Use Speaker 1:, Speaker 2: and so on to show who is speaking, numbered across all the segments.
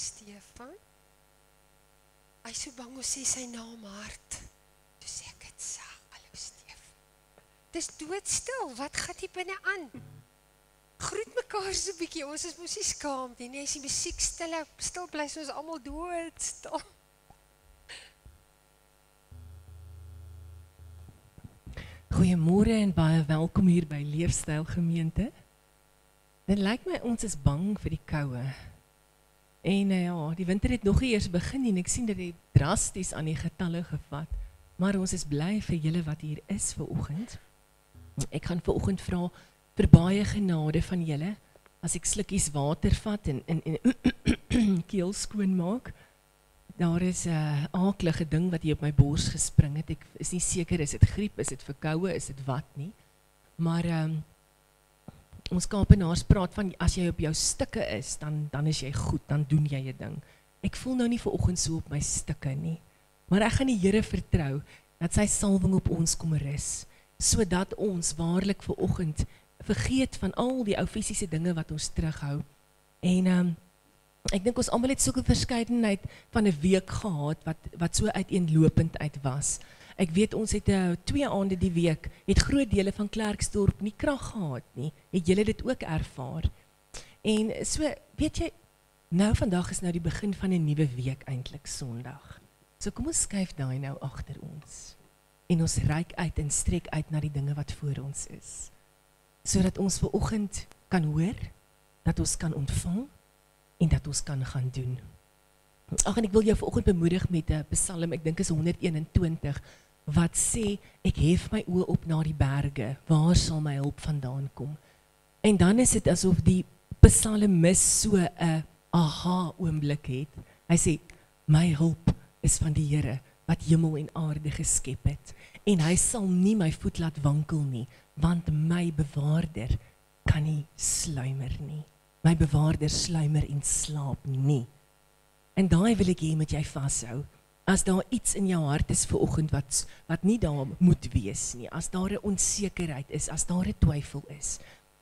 Speaker 1: Stefan. Hy is so bang om sê sy naam hard. Toe sê ek het sag, hallo Stefan. Dis doodstil, wat gaan hier binne aan? Groet mekaar so 'n bietjie, ons is mos nie skaam nie, as die musiek stil bly, so ons almal doodstil.
Speaker 2: Goeiemôre en baie welkom hier by Leefstyl Gemeente. Dit lyk my ons is bang vir die koue. En ja, die winter het nog nie eers begin en ek sien dat dit drasties aan die getalle gevat. Maar ons is bly vir julle wat hier is vanoggend. Ek gaan vanoggend vra vir baie genade van julle as ek slukkies water vat en keel skoon maak. Daar is 'n aaklige ding wat hier op my bors gespring het. Ek is nie seker, is dit griep, is dit verkoue, is dit wat nie. Maar ons Kaapenaars praat van, as jy op jou stikke is, dan is jy goed, dan doen jy 'n ding. Ek voel nou nie vanoggend so op my stikke nie. Maar ek gaan die Here vertrou, dat sy salwing op ons kom rus, sodat ons waarlik vanoggend vergeet van al die ou fisiese dinge wat ons terughou. En ek dink ons almal het soeke verskeidenheid van 'n week gehad, wat so uiteenlopend uit was. Ek weet ons het 2 aande die week, het groot dele van Klerksdorp nie krag gehad nie. Het julle dit ook ervaar? En so, weet jy, nou vandag is nou die begin van 'n nuwe week eintlik, Sondag. So kom ons skuif daai nou agter ons. En ons reik uit en strek uit na die dinge wat voor ons is. Sodat ons vanoggend kan hoor, dat ons kan ontvang, en dat ons kan gaan doen. Ag, en ek wil jou vanoggend bemoedig met 'n Psalm, ek dink is 121, wat sê, ek hef my oë op na die berge, waar sal my hulp vandaan kom? En dan is dit asof die psalmis so 'n aha oomblik het. Hy sê, my hulp is van die Here, wat hemel en aarde geskep het, en hy sal nie my voet laat wankel nie, want my bewaarder kan nie sluimer nie. My bewaarder sluimer en slaap nie. En daai wil ek hê met jy vashou. As daar iets in jou hart is vanoggend wat nie daar moet wees nie, as daar 'n onsekerheid is, as daar 'n twyfel is,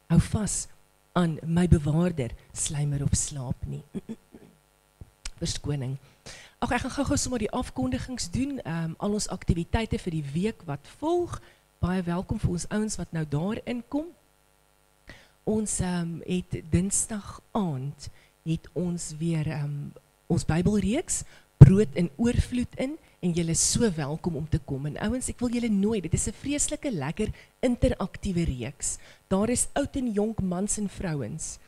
Speaker 2: hou vas aan my bewaarder sluimer of slaap nie. Verskoning. Ag, ek gaan gou sommer die afkondigings doen, al ons aktiwiteite vir die week wat volg. Baie welkom vir ons ouens wat nou daarin kom. Ons het Dinsdag aand het ons weer ons Bybelreeks Brood in oorvloed in, en julle is so welkom om te kom. En ouens, ek wil julle nooi, dit is 'n vreeslike lekker interaktiewe reeks. Daar is oud en jonk mans en vrouens.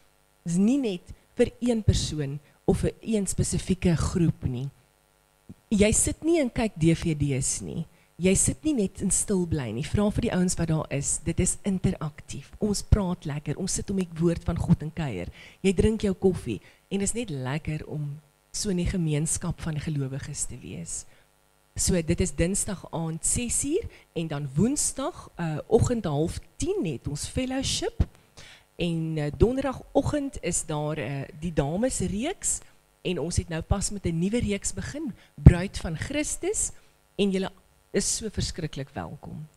Speaker 2: Dit is nie net vir een persoon of vir een spesifieke groep nie. Jy sit nie en kyk DVD's nie. Jy sit nie net in stil bly nie, vra vir die ouens wat daar is, dit is interaktief, ons praat lekker, ons sit om die woord van God en kuier, jy drink jou koffie, en is net lekker om so in die gemeenskap van gelowiges te wees. So dit is Dinsdag aand 6:00, en dan Woensdag oggend 9:30 het ons fellowship, en Donderdagoggend is daar die damesreeks, en ons het nou pas met 'n nuwe reeks begin, Bruid van Christus, en julle is so verskriklik welkom.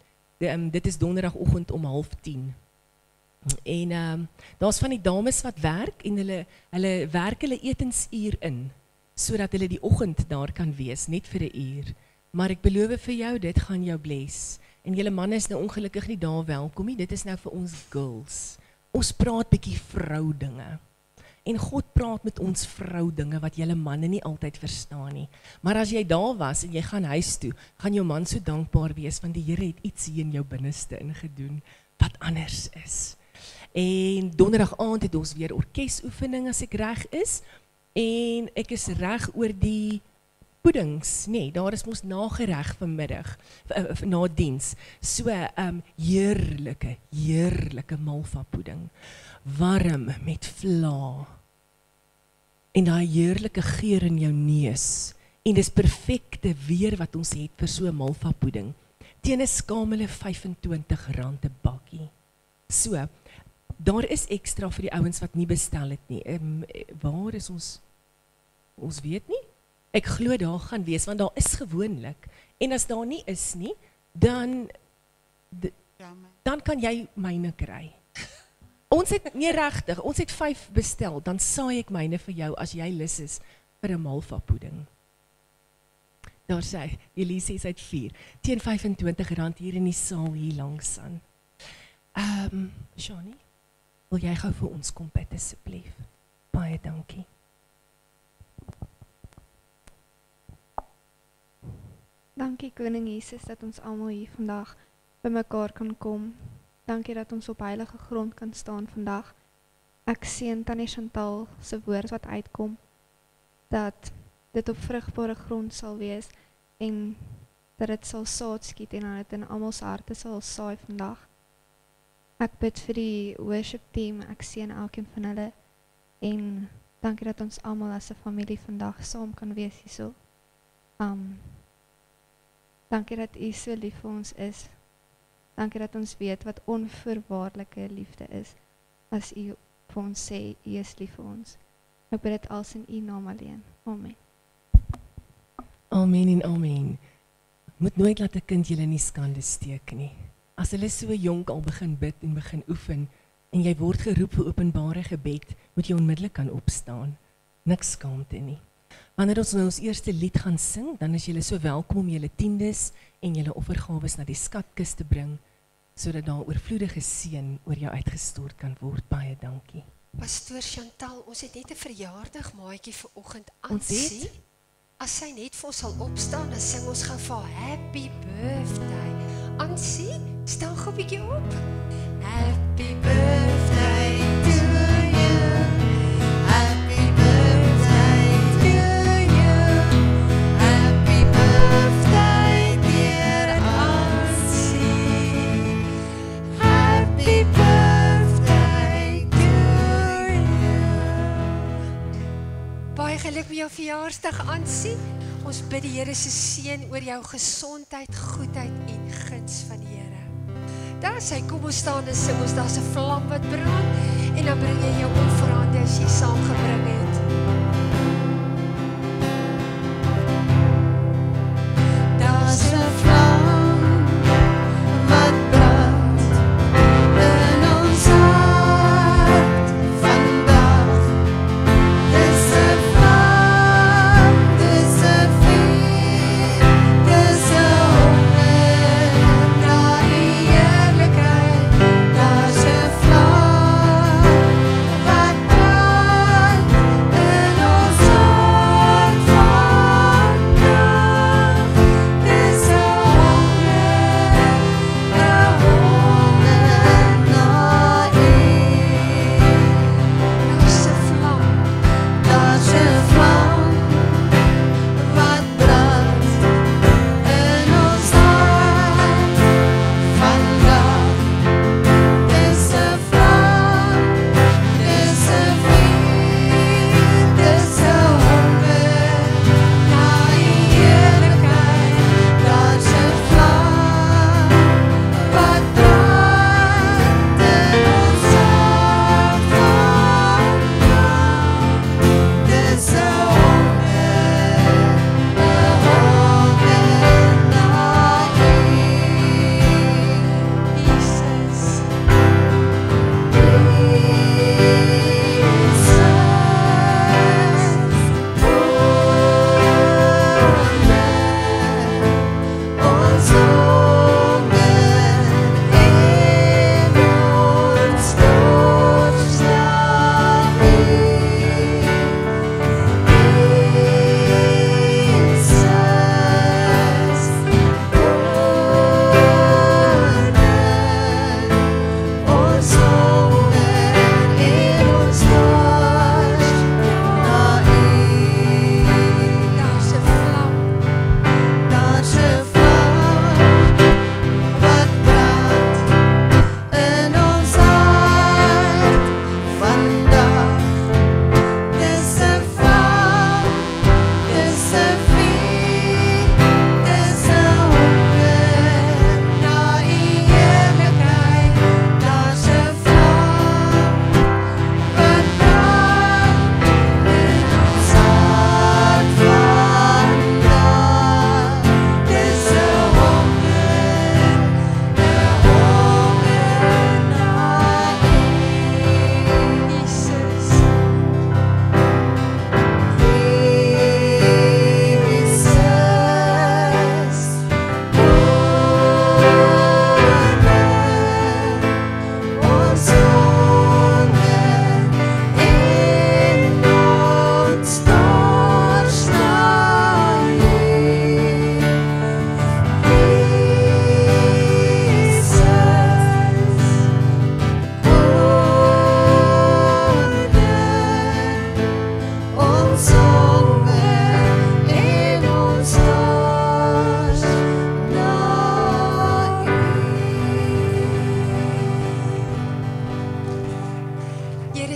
Speaker 2: Dit is donderdagoggend om 9:30. En daar's van die dames wat werk, en hulle werk hulle etensuur in, sodat hulle die oggend daar kan wees, net vir 'n uur. Maar ek beloof vir jou, dit gaan jou bless. En julle manne is nou ongelukkig nie daar welkom nie, dit is nou vir ons girls. Ons praat bietjie vrou dinge. En God praat met ons vrou dinge wat julle manne nie altyd verstaan nie. Maar as jy daar was en jy gaan huis toe, gaan jou man so dankbaar wees, want die Here het iets hier in jou binneste ingedoen, wat anders is. En donderdag aand het ons weer orkesoefening as ek reg is, en ek is reg oor die puddings, nee, daar is mos nagereg vanmiddag, na diens, so heerlike malva pudding, warm met vla, en daai heerlike geur in jou neus, en dis perfekte weer wat ons het vir so 'n malva pudding, teen 'n skamele R25 'n bakkie. So, daar is ekstra vir die ouens wat nie bestel het nie. Waar is ons? Ons weet nie. Ek glo daar gaan wees, want daar is gewoonlik. En as daar nie is nie, dan kan jy myne kry. Ons het, nie regtig, ons het 5 bestel, dan saai ek myne vir jou as jy lus is vir 'n malva pudding. Daar sê, Elise sê uit 4, teen R25 hier in die saal hier langs aan. Shani, wil jy gou vir ons kom bid asseblief? Baie dankie.
Speaker 3: Dankie Koning Jesus dat ons almal hier vandag bymekaar kan kom. Dankie dat ons op heilige grond kan staan vandag. Ek seën Tannie Chantal se woord wat uitkom, dat dit op vrugbare grond sal wees en dat dit sal saad skiet en dat dit in almal se harte sal saai vandag. Ek bid vir die worship team, ek seën elkeen van hulle en dankie dat ons almal as 'n familie vandag saam kan wees hierso. Dankie dat U so lief vir ons is. Dankie dat ons weet wat onvoorwaardelike liefde is, as U vir ons sê, U is lief vir ons. Ek bid dit als in U naam alleen. Amen.
Speaker 2: Amen en amen. Moet nooit laat 'n kind julle in die skande steek nie. As hulle so jonk al begin bid en begin oefen, en jy word geroep vir openbare gebed, moet jy onmiddellik kan opstaan. Niks skaamte nie. Wanneer ons nou ons eerste lied gaan sing, dan is julle so welkom om julle tiendes en julle offergawes na die skatkis te bring, sodat daar oorvloedige seën oor jou uitgestort kan word. Baie dankie.
Speaker 1: Pastoor Chantal, ons het net 'n verjaardag maatjie vanoggend
Speaker 2: Ons
Speaker 1: aansien.
Speaker 2: het?
Speaker 1: As sy net vir ons sal opstaan, dan sing ons gou vir haar happy birthday. Ansie, staan gou 'n bietjie op. Happy birthday to you. Happy birthday to you. Happy birthday dear Ansie. Happy birthday to you. Baie geluk met jou verjaarsdag, Ansie. Ons bid die Here se seën oor jou gesondheid, goedheid en guns van die Here. Daar sê, kom ons staan en sing ons, daar's 'n vlam wat brand en dan bring jy jou offerande as jy saamgebring het. Daar's 'n vlam wat brand in ons hart vandag. Dis 'n vlam, dis 'n vuur, dis 'n honger na die heerlikheid. Daar's 'n vlam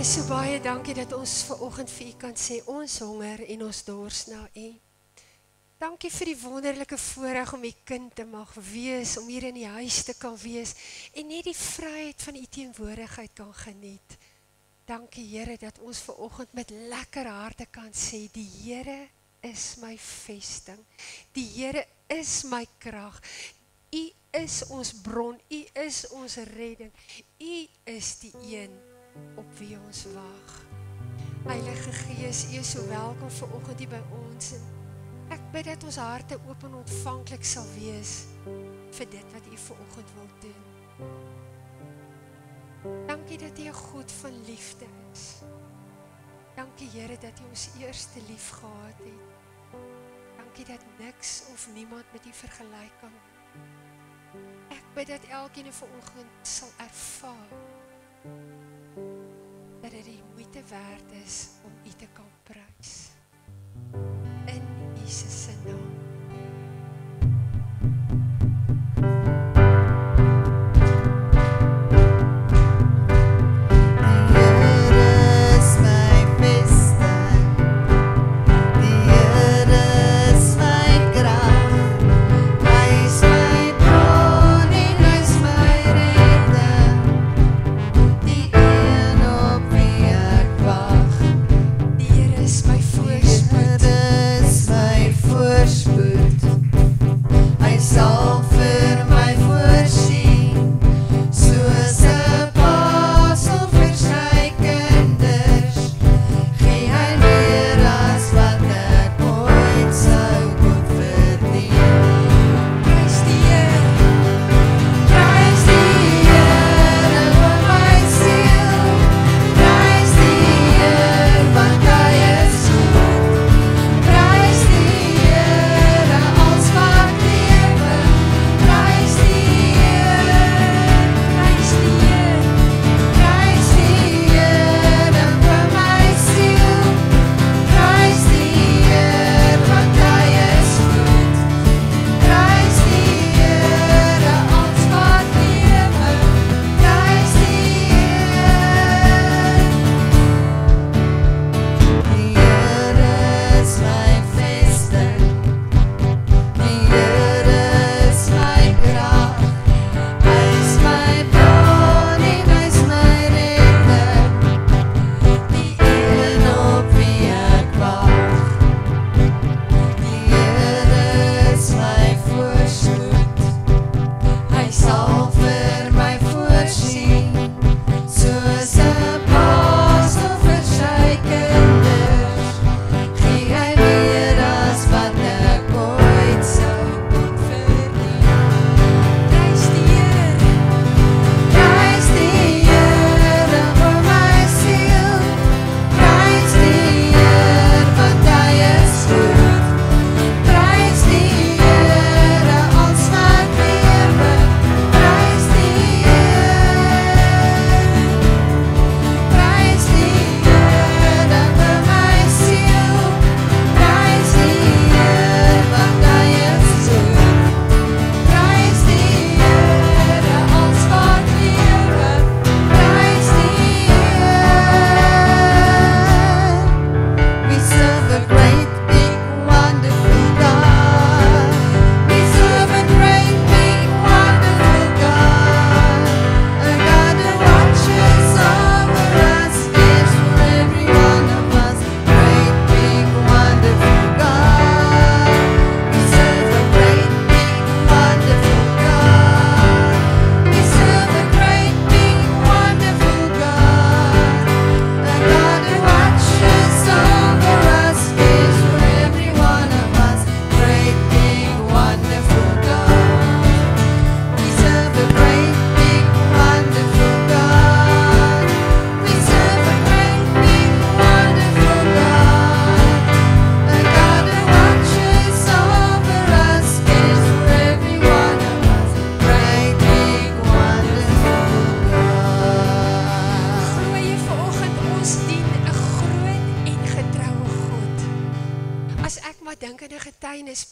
Speaker 1: Here, so baie dankie dat ons vanoggend vir U kan sê, ons honger en ons dors na U. Dankie vir die wonderlike voorreg om U kind te mag wees, om hier in die huis te kan wees, en net die vryheid van U teenwoordigheid kan geniet. Dankie Here, dat ons vanoggend met lekker harte kan sê, die Here is my vesting, die Here is my krag, U is ons bron, U is ons redding, U is die een op wie ons wag. Heilige Gees, U is so welkom vanoggend hier by ons, en ek bid dat ons harte oop en ontvanklik sal wees vir dit wat U vanoggend wil doen. Dankie dat U 'n God van liefde is. Dankie Here dat U ons eerste lief gehad het. Dankie dat niks of niemand met U vergelyk kan word. Ek bid dat elkeen vanoggend sal ervaar dat dit die moeite werd is om U te kan prys. In Jesus se naam.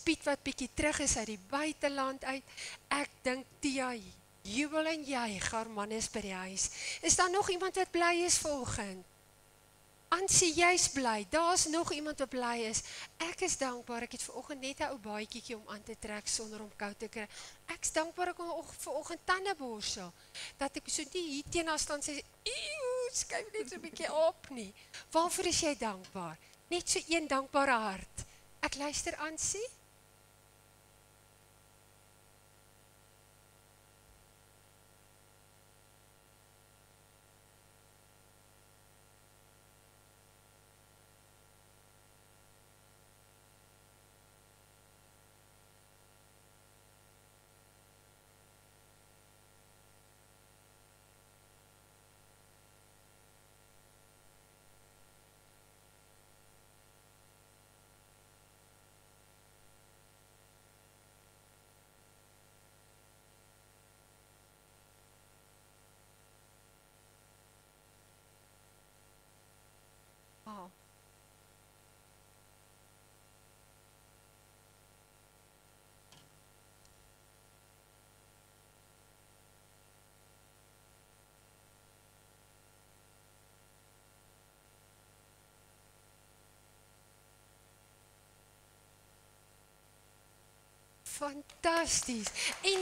Speaker 1: Piet wat bietjie terug is uit die buiteland uit. Ek dink Tia, jubel en jy, Garman is by die huis. Is daar nog iemand wat bly is vanoggend? Ansie, jy's bly. Daar's nog iemand wat bly is. Ek is dankbaar. Ek het vanoggend net 'n ou baadjie om aan te trek sonder om koud te kry. Ek's dankbaar ek kon vanoggend tande borsel. Dat ek so nie hier teen haar staan sê, "Eeu, skuif net so 'n bietjie op nie." Waarvoor is jy dankbaar? Net so een dankbare hart. Ek luister, Ansie. Fantasties. En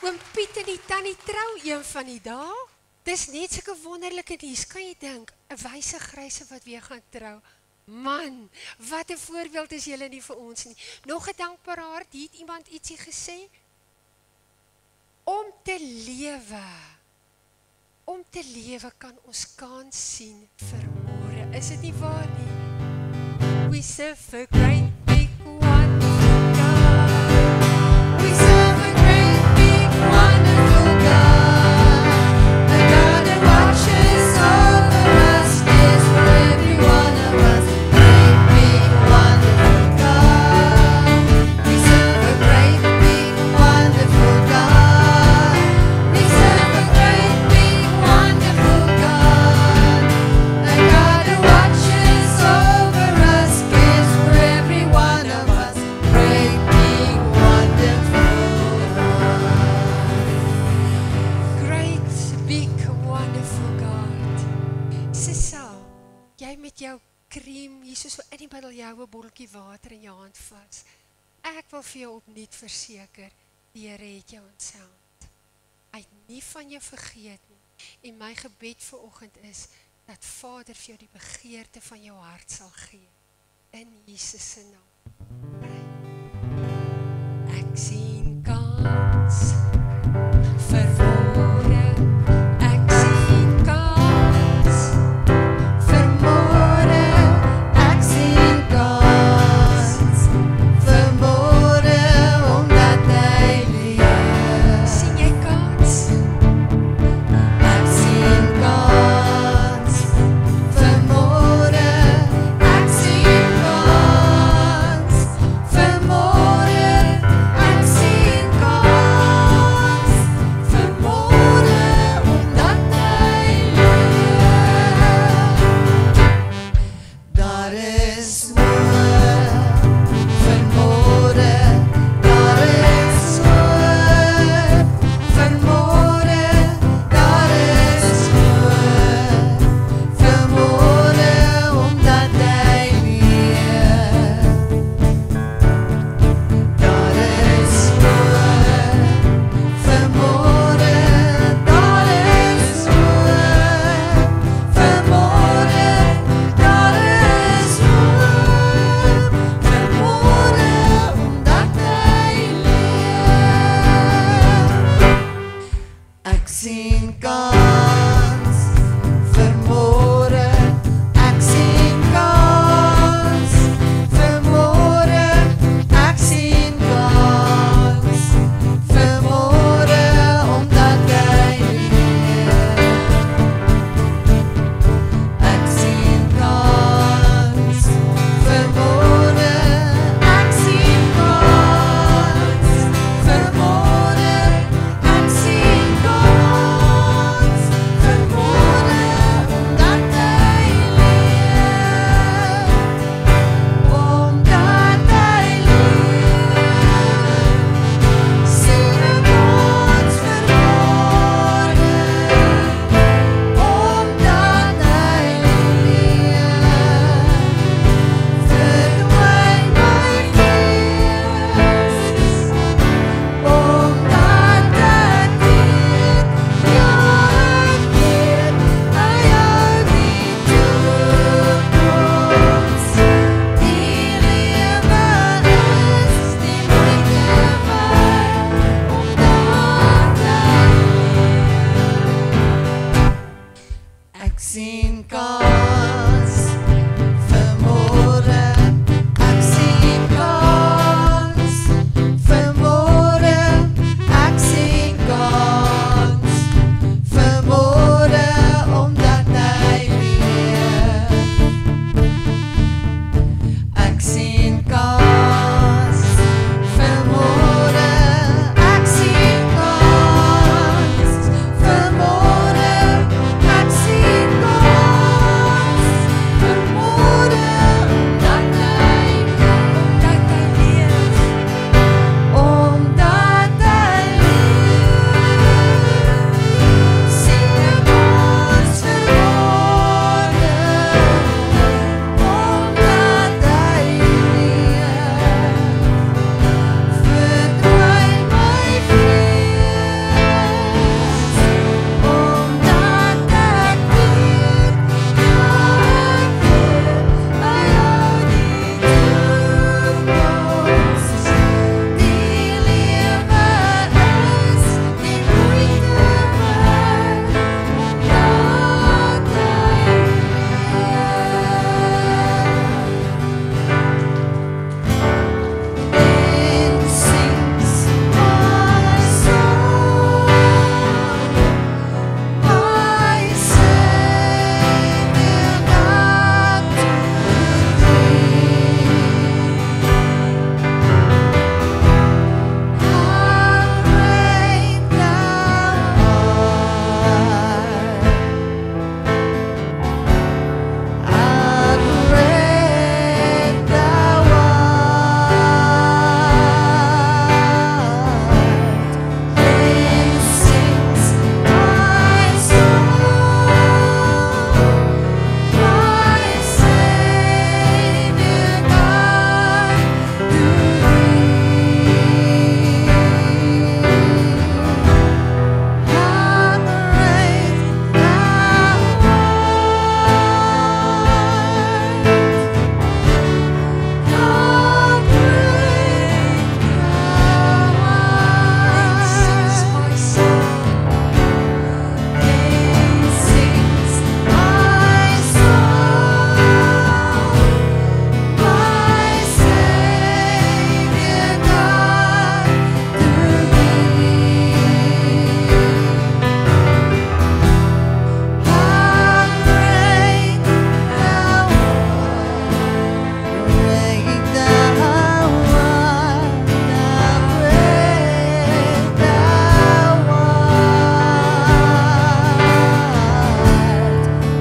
Speaker 1: oom Piet en die tannie trou een van die dae. Dis net sulke wonderlike nuus. Kan jy dink, 'n wyse gryse wat weer gaan trou. Man, wat 'n voorbeeld is julle nie vir ons nie. Nog 'n dankbare hart, hier het iemand ietsie gesê. Om te lewe kan ons kans sien vir môre. Is dit nie waar nie? We serve a great big wonderful God. We serve a great big wonderful God. A God that watches over us, cares for every one of us. Great big wonderful God. We serve a great big wonderful God. We serve a great big wonderful God. A God that watches over us, cares for every one of us. Great big wonderful God. Great big wonderful God. Sissa, jy met jou krem, hier so in die middel jou 'n botteltjie water in jou hand vas. Ek wil vir jou opnuut verseker, die Here het jou in sy hand. Hy het nie van jou vergeet nie. En my gebed vanoggend is dat Vader vir jou die begeerte van jou hart sal gee. In Jesus se naam. Ek sien kans vir môre. Ek sien kans vir môre. Ek sien kans vir môre omdat hy leef. Sien jy kans? Ek sien kans vir môre. Ek sien kans vir môre. Ek sien
Speaker 4: kans vanmôre, ek sien kans vanmôre, ek sien kans vanmôre, omdat hy leef. Ek sien kans vanmôre, ek sien kans vanmôre, ek sien kans vanmôre, omdat hy leef, omdat hy leef, sien ek kans vanmôre, omdat hy leef, verdwyn my vrees, omdat ek weet, hy hou die toekoms, die lewe is die moeite werd, omdat hy and sings my song, my Savior God to thee. How great thou art! How great thou art! Then sings my soul, my Savior God to thee. How great thou art! How great thou art! Sings my soul, then sings my soul, my Savior God to thee. How great thou art! Great thou art! How great thou art!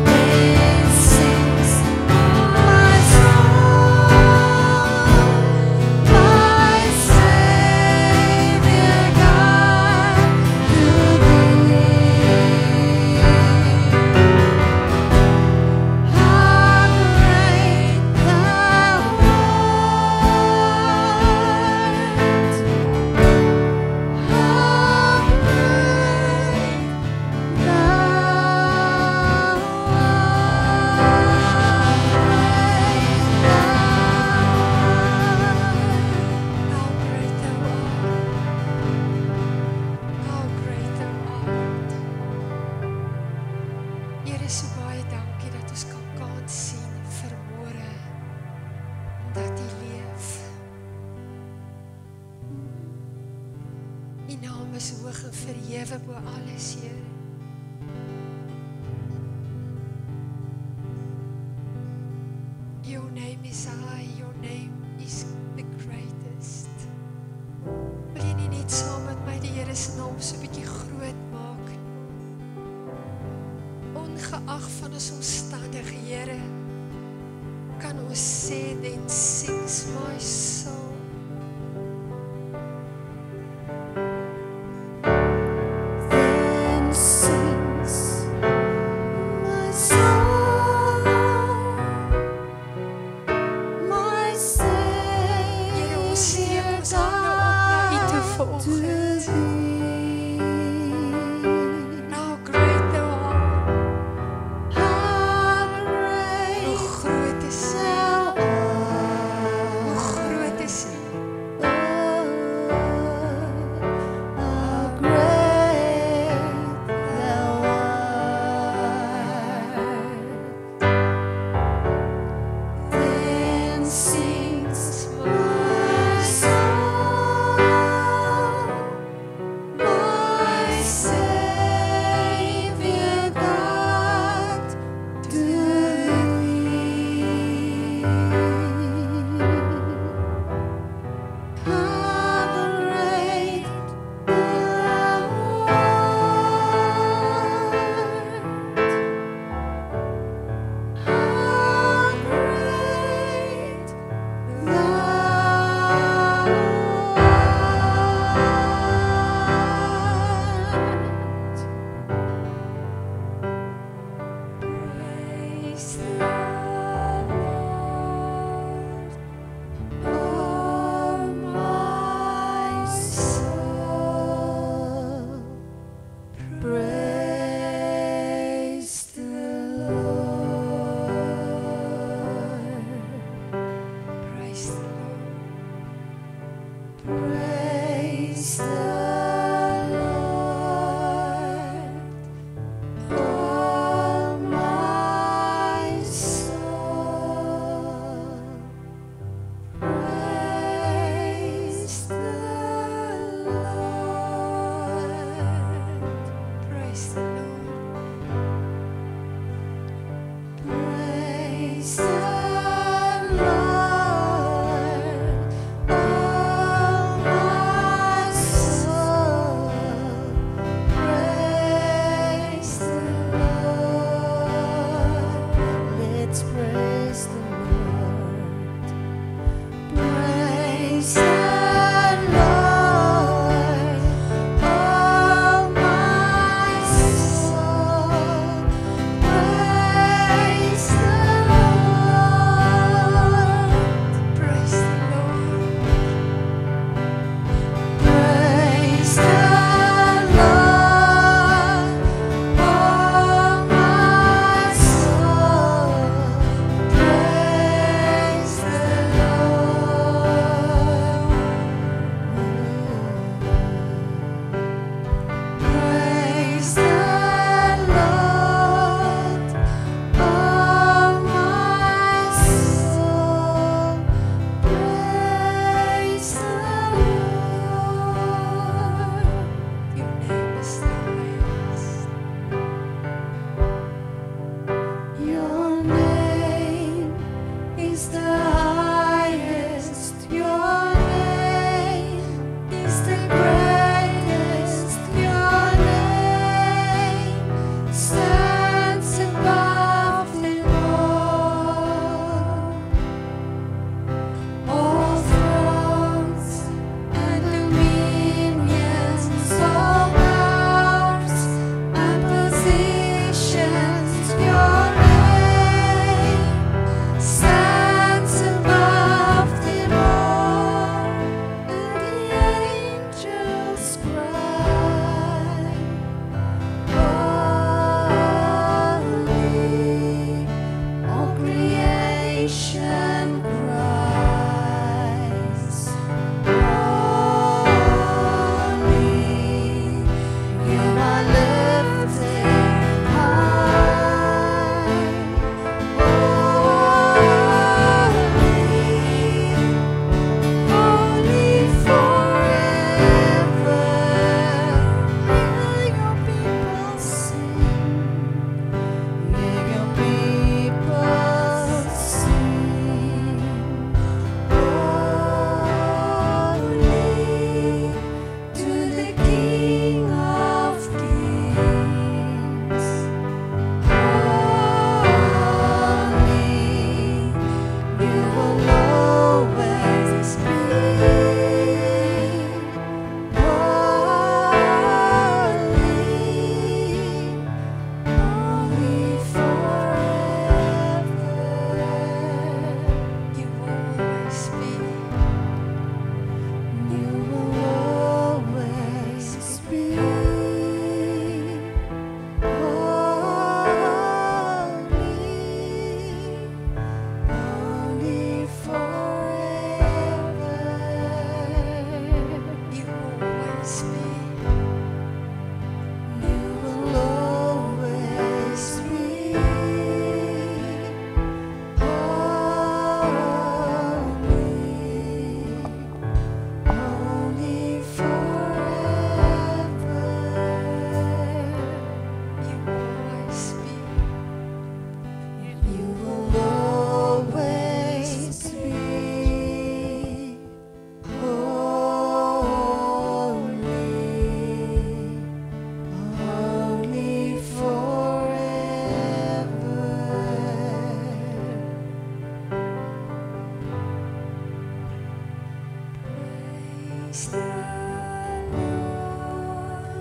Speaker 4: Then sings my soul, my Savior God to thee. How great thou art! How great Here, so baie dankie dat ons kan kans sien vanmôre, omdat U leef. U naam is hoog en verhewe bo alles, Here. Your name is high, your name is the greatest. Wil jy nie net saam met my die Here se naam so 'n bietjie groot maak? Ongeag van ons omstandighede, Here, kan ons sê, then sings my soul. Then sings my soul, my Savior God to thee. How great thou art! How great thou art! Hoe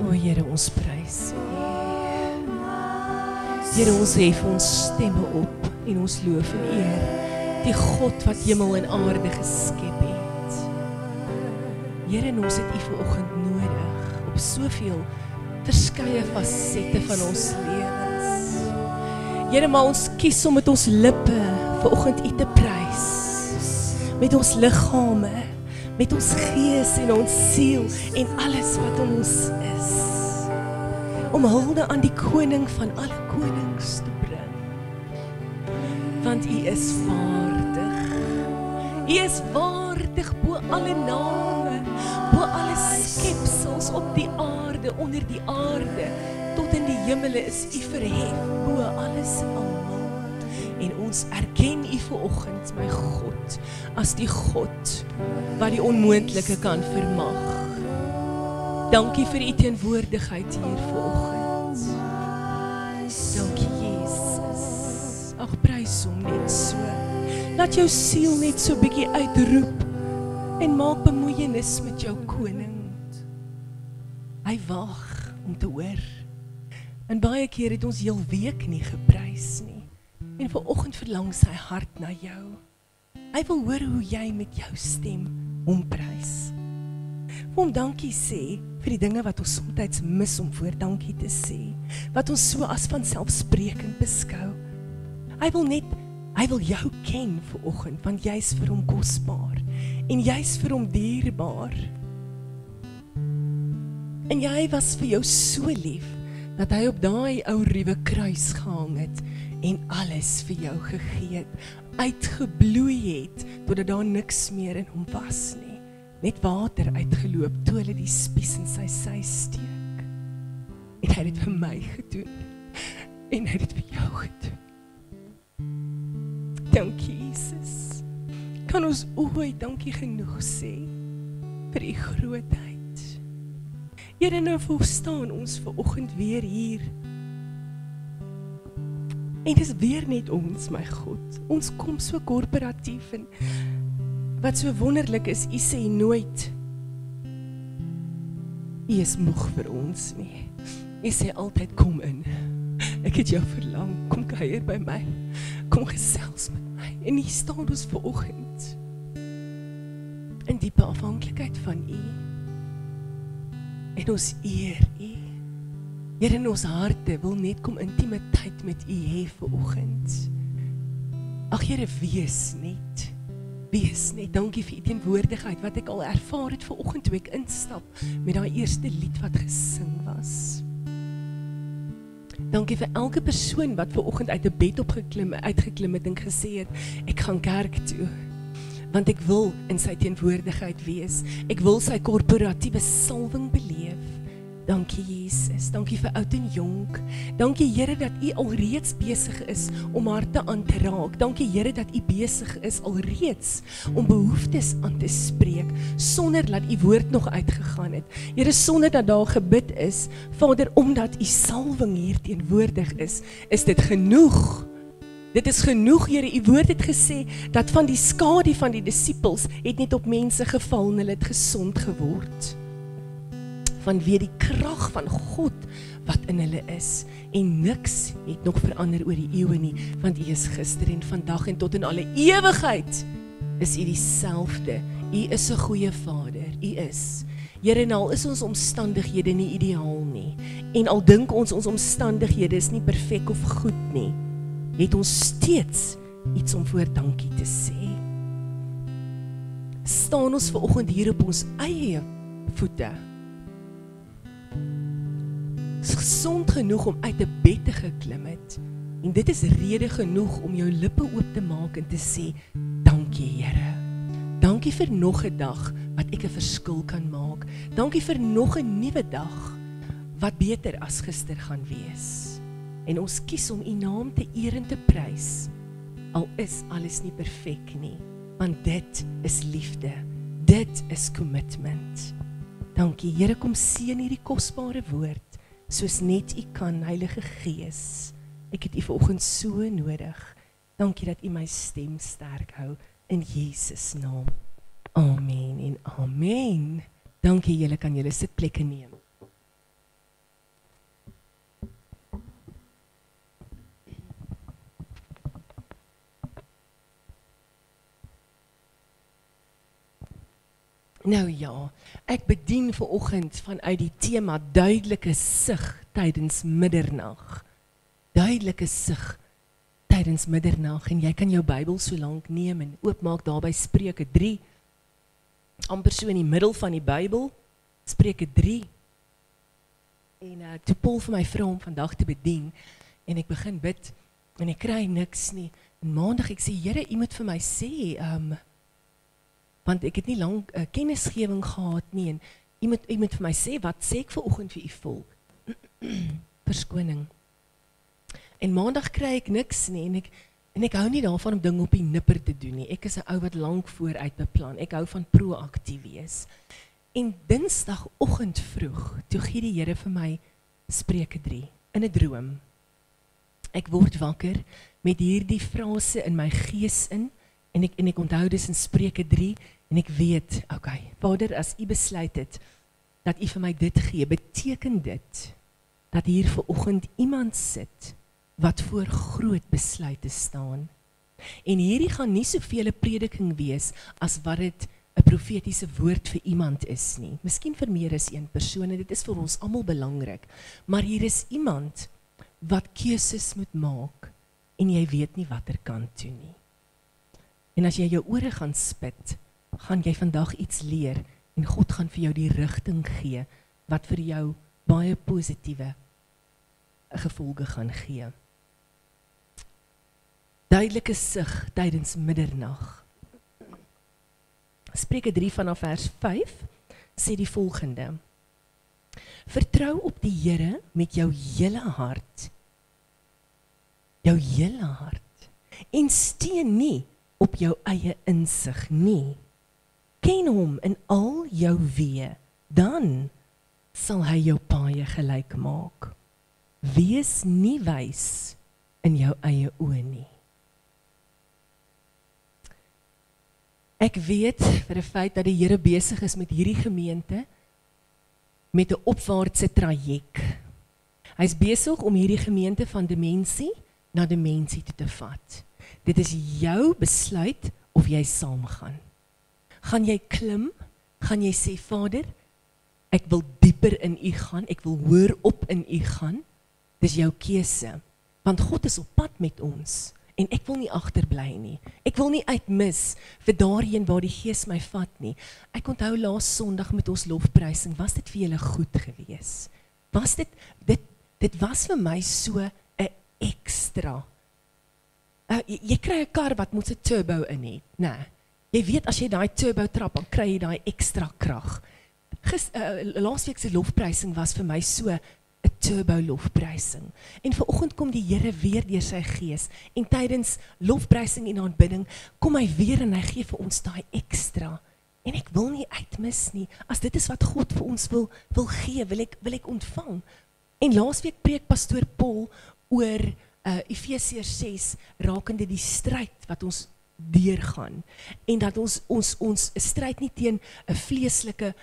Speaker 2: O Here, ons prys U. Here, ons hef ons stemme op en ons loof en eer die God wat hemel en aarde geskep het. Here, ons het U vanoggend nodig op soveel verskeie fasette van ons lewens. Here, maar ons kies om met ons lippe vanoggend U te prys. Met ons liggame, met ons gees en ons siel en alles wat in ons is. Om hulde aan die koning van alle konings te bring. Want U is waardig. U is waardig bo alle name, bo alle skepsels op die aarde, onder die aarde, tot in die hemele is U verhef bo alles en almal. En ons erken U vanoggend, my God, as die God wat die onmoontlike kan vermag. Dankie vir U teenwoordigheid hier vanoggend. Dankie Jesus. Ag, prys hom net so. Laat jou siel net so bietjie uitroep en maak bemoeienis met jou koning. Hy wag om te hoor. En baie keer het ons heel week nie geprys nie. En vanoggend verlang sy hart na jou. Hy wil hoor hoe jy met jou stem hom prys. Hom dankie sê vir die dinge wat ons soms mis om voor dankie te sê. Wat ons so as vanselfsprekend beskou. Hy wil jou ken vanoggend, want jy's vir hom kosbaar. En jy's vir hom dierbaar. En jy was vir jou so lief, dat hy op daai ou ruwe kruis gehang het, en alles vir jou gegee het, uitgebloei het, totdat daar niks meer in hom was nie. Net water uitgeloop, toe hulle die spies in sy sy steek. En hy het dit vir my gedoen, en hy het dit vir jou gedoen. Dankie Jesus. Kan ons ooit dankie genoeg sê, vir die grootheid. Here, nou verstaan ons vanoggend weer hier. En dis weer net ons, my God. Ons kom so korporatief en wat so wonderlik is, U sê nooit, U is moeg vir ons nie. U sê altyd, kom in. Ek het jou verlang, kom kuier by my. Kom gesels met my. En hier staan ons vanoggend in diepe afhanklikheid van U. En ons eer U. Here, in ons harte wil net kom intimiteit met U hê vanoggend. Ag Here, wees net. Wees net. Dankie vir U teenwoordigheid wat ek al ervaar het vanoggend toe ek instap met daai eerste lied wat gesing was. Dankie vir elke persoon wat vanoggend uit 'n bed uitgeklim het en gesê het, ek gaan kerk toe. Want ek wil in sy teenwoordigheid wees. Ek wil sy korporatiewe salwing beleef. Dankie Jesus, dankie vir oud en jonk. Dankie Here dat U alreeds besig is om harte aan te raak. Dankie Here dat U besig is alreeds om behoeftes aan te spreek, sonder dat U woord nog uitgegaan het. Here, sonder dat daar gebid is, Vader, omdat U salwing hier teenwoordig is dit genoeg. Dit is genoeg, Here. U woord het gesê dat van die skadu van die disippels het net op mense geval en hulle het gesond geword. Vanweë die krag van God wat in hulle is. En niks het nog verander oor die eeue nie, want U is gister en vandag en tot in alle ewigheid is U dieselfde. U is 'n goeie Vader. U is. Here, en al is ons omstandighede nie ideaal nie, en al dink ons omstandighede is nie perfek of goed nie, het ons steeds iets om voor dankie te sê. Staan ons vanoggend hier op ons eie voete. Is gesond genoeg om uit 'n bed te geklim het, en dit is rede genoeg om jou lippe oop te maak en te sê, dankie Here. Dankie vir nog 'n dag wat ek 'n verskil kan maak. Dankie vir nog 'n nuwe dag wat beter as gister gaan wees. En ons kies om U naam te eer en te prys, al is alles nie perfek nie, want dit is liefde, dit is commitment. Dankie Here, kom seën hierdie kosbare woord, soos net U kan, Heilige Gees. Ek het U vanoggend so nodig. Dankie dat U my stem sterk hou, in Jesus naam. Amen en amen. Dankie, julle kan julle sitplekke neem. Nou ja, ek bedien vanoggend vanuit die tema duidelike sig tydens middernag. Duidelike sig tydens middernag, en jy kan jou Bybel so lank neem en oopmaak daar by Spreuke 3, amper so in die middel van die Bybel, Spreuke 3, en toe Paul vir my vra om vandag te bedien, en ek begin bid, en ek kry niks nie, en maandag ek sê, Here, u moet vir my sê, want ek het nie lang kennisgewing gehad nie, en u moet vir my sê, wat sê ek vanoggend vir u volk? Verskoning. En maandag kry ek niks nie, en ek hou nie daarvan om dinge op die nipper te doen nie. Ek is 'n ou wat lank vooruit beplan. Ek hou van proaktief wees. En dinsdagoggend vroeg, toe gee die Here vir my Spreuke 3 in 'n droom. Ek word wakker met hierdie frase in my gees in, en ek onthou dis in Spreuke 3, en ek weet, okay, Vader, as u besluit het, dat u vir my dit gee, beteken dit, dat hier vanoggend iemand sit, wat voor groot besluite staan. En hierdie gaan nie soveel 'n prediking wees, as wat dit 'n profetiese woord vir iemand is nie. Miskien vir meer as een persoon, en dit is vir ons almal belangrik, maar hier is iemand, wat keuses moet maak, en jy weet nie watter kant toe nie. En as jy jou ore gaan spit, gaan jy vandag iets leer, en God gaan vir jou die rigting gee, wat vir jou baie positiewe gevolge gaan gee. Duidelike sig tydens middernag. Spreuke 3 vanaf vers 5 sê die volgende: Vertrou op die Here met jou hele hart, en steun nie op jou eie insig nie. Ken hom in al jou weë, dan sal hy jou paaie gelyk maak. Wees nie wys in jou eie oë nie. Ek weet vir 'n feit dat die Here besig is met hierdie gemeente met 'n opwaartse traject. Hy's besig om hierdie gemeente van dimensie na dimensie te vat. Dit is jou besluit of jy saamgaan. Gaan jy klim? Gaan jy sê, Vader, ek wil dieper in u gaan, ek wil hoër op in u gaan? Dis jou keuse, want God is op pad met ons, en ek wil nie agterbly nie. Ek wil nie uitmis vir daarheen waar die Gees my vat nie. Ek onthou laas Sondag met ons lofprysing, was dit vir julle goed gewees? Was dit was vir my so 'n ekstra. Jy kry 'n kar wat moet 'n turbo in het, né? Jy weet as jy daai turbo trap, dan kry jy daai ekstra krag. Laasweek se lofprysing was vir my so 'n turbo lofprysing. En vanoggend kom die Here weer deur sy Gees, en tydens lofprysing en aanbidding kom hy weer en hy gee vir ons daai ekstra. En ek wil nie uitmis nie. As dit is wat God vir ons wil gee, wil ek ontvang. En laasweek preek pastoor Paul oor Efesiërs 6 rakende die stryd wat ons deurgaan, en dat ons stryd nie teen 'n vleeslike,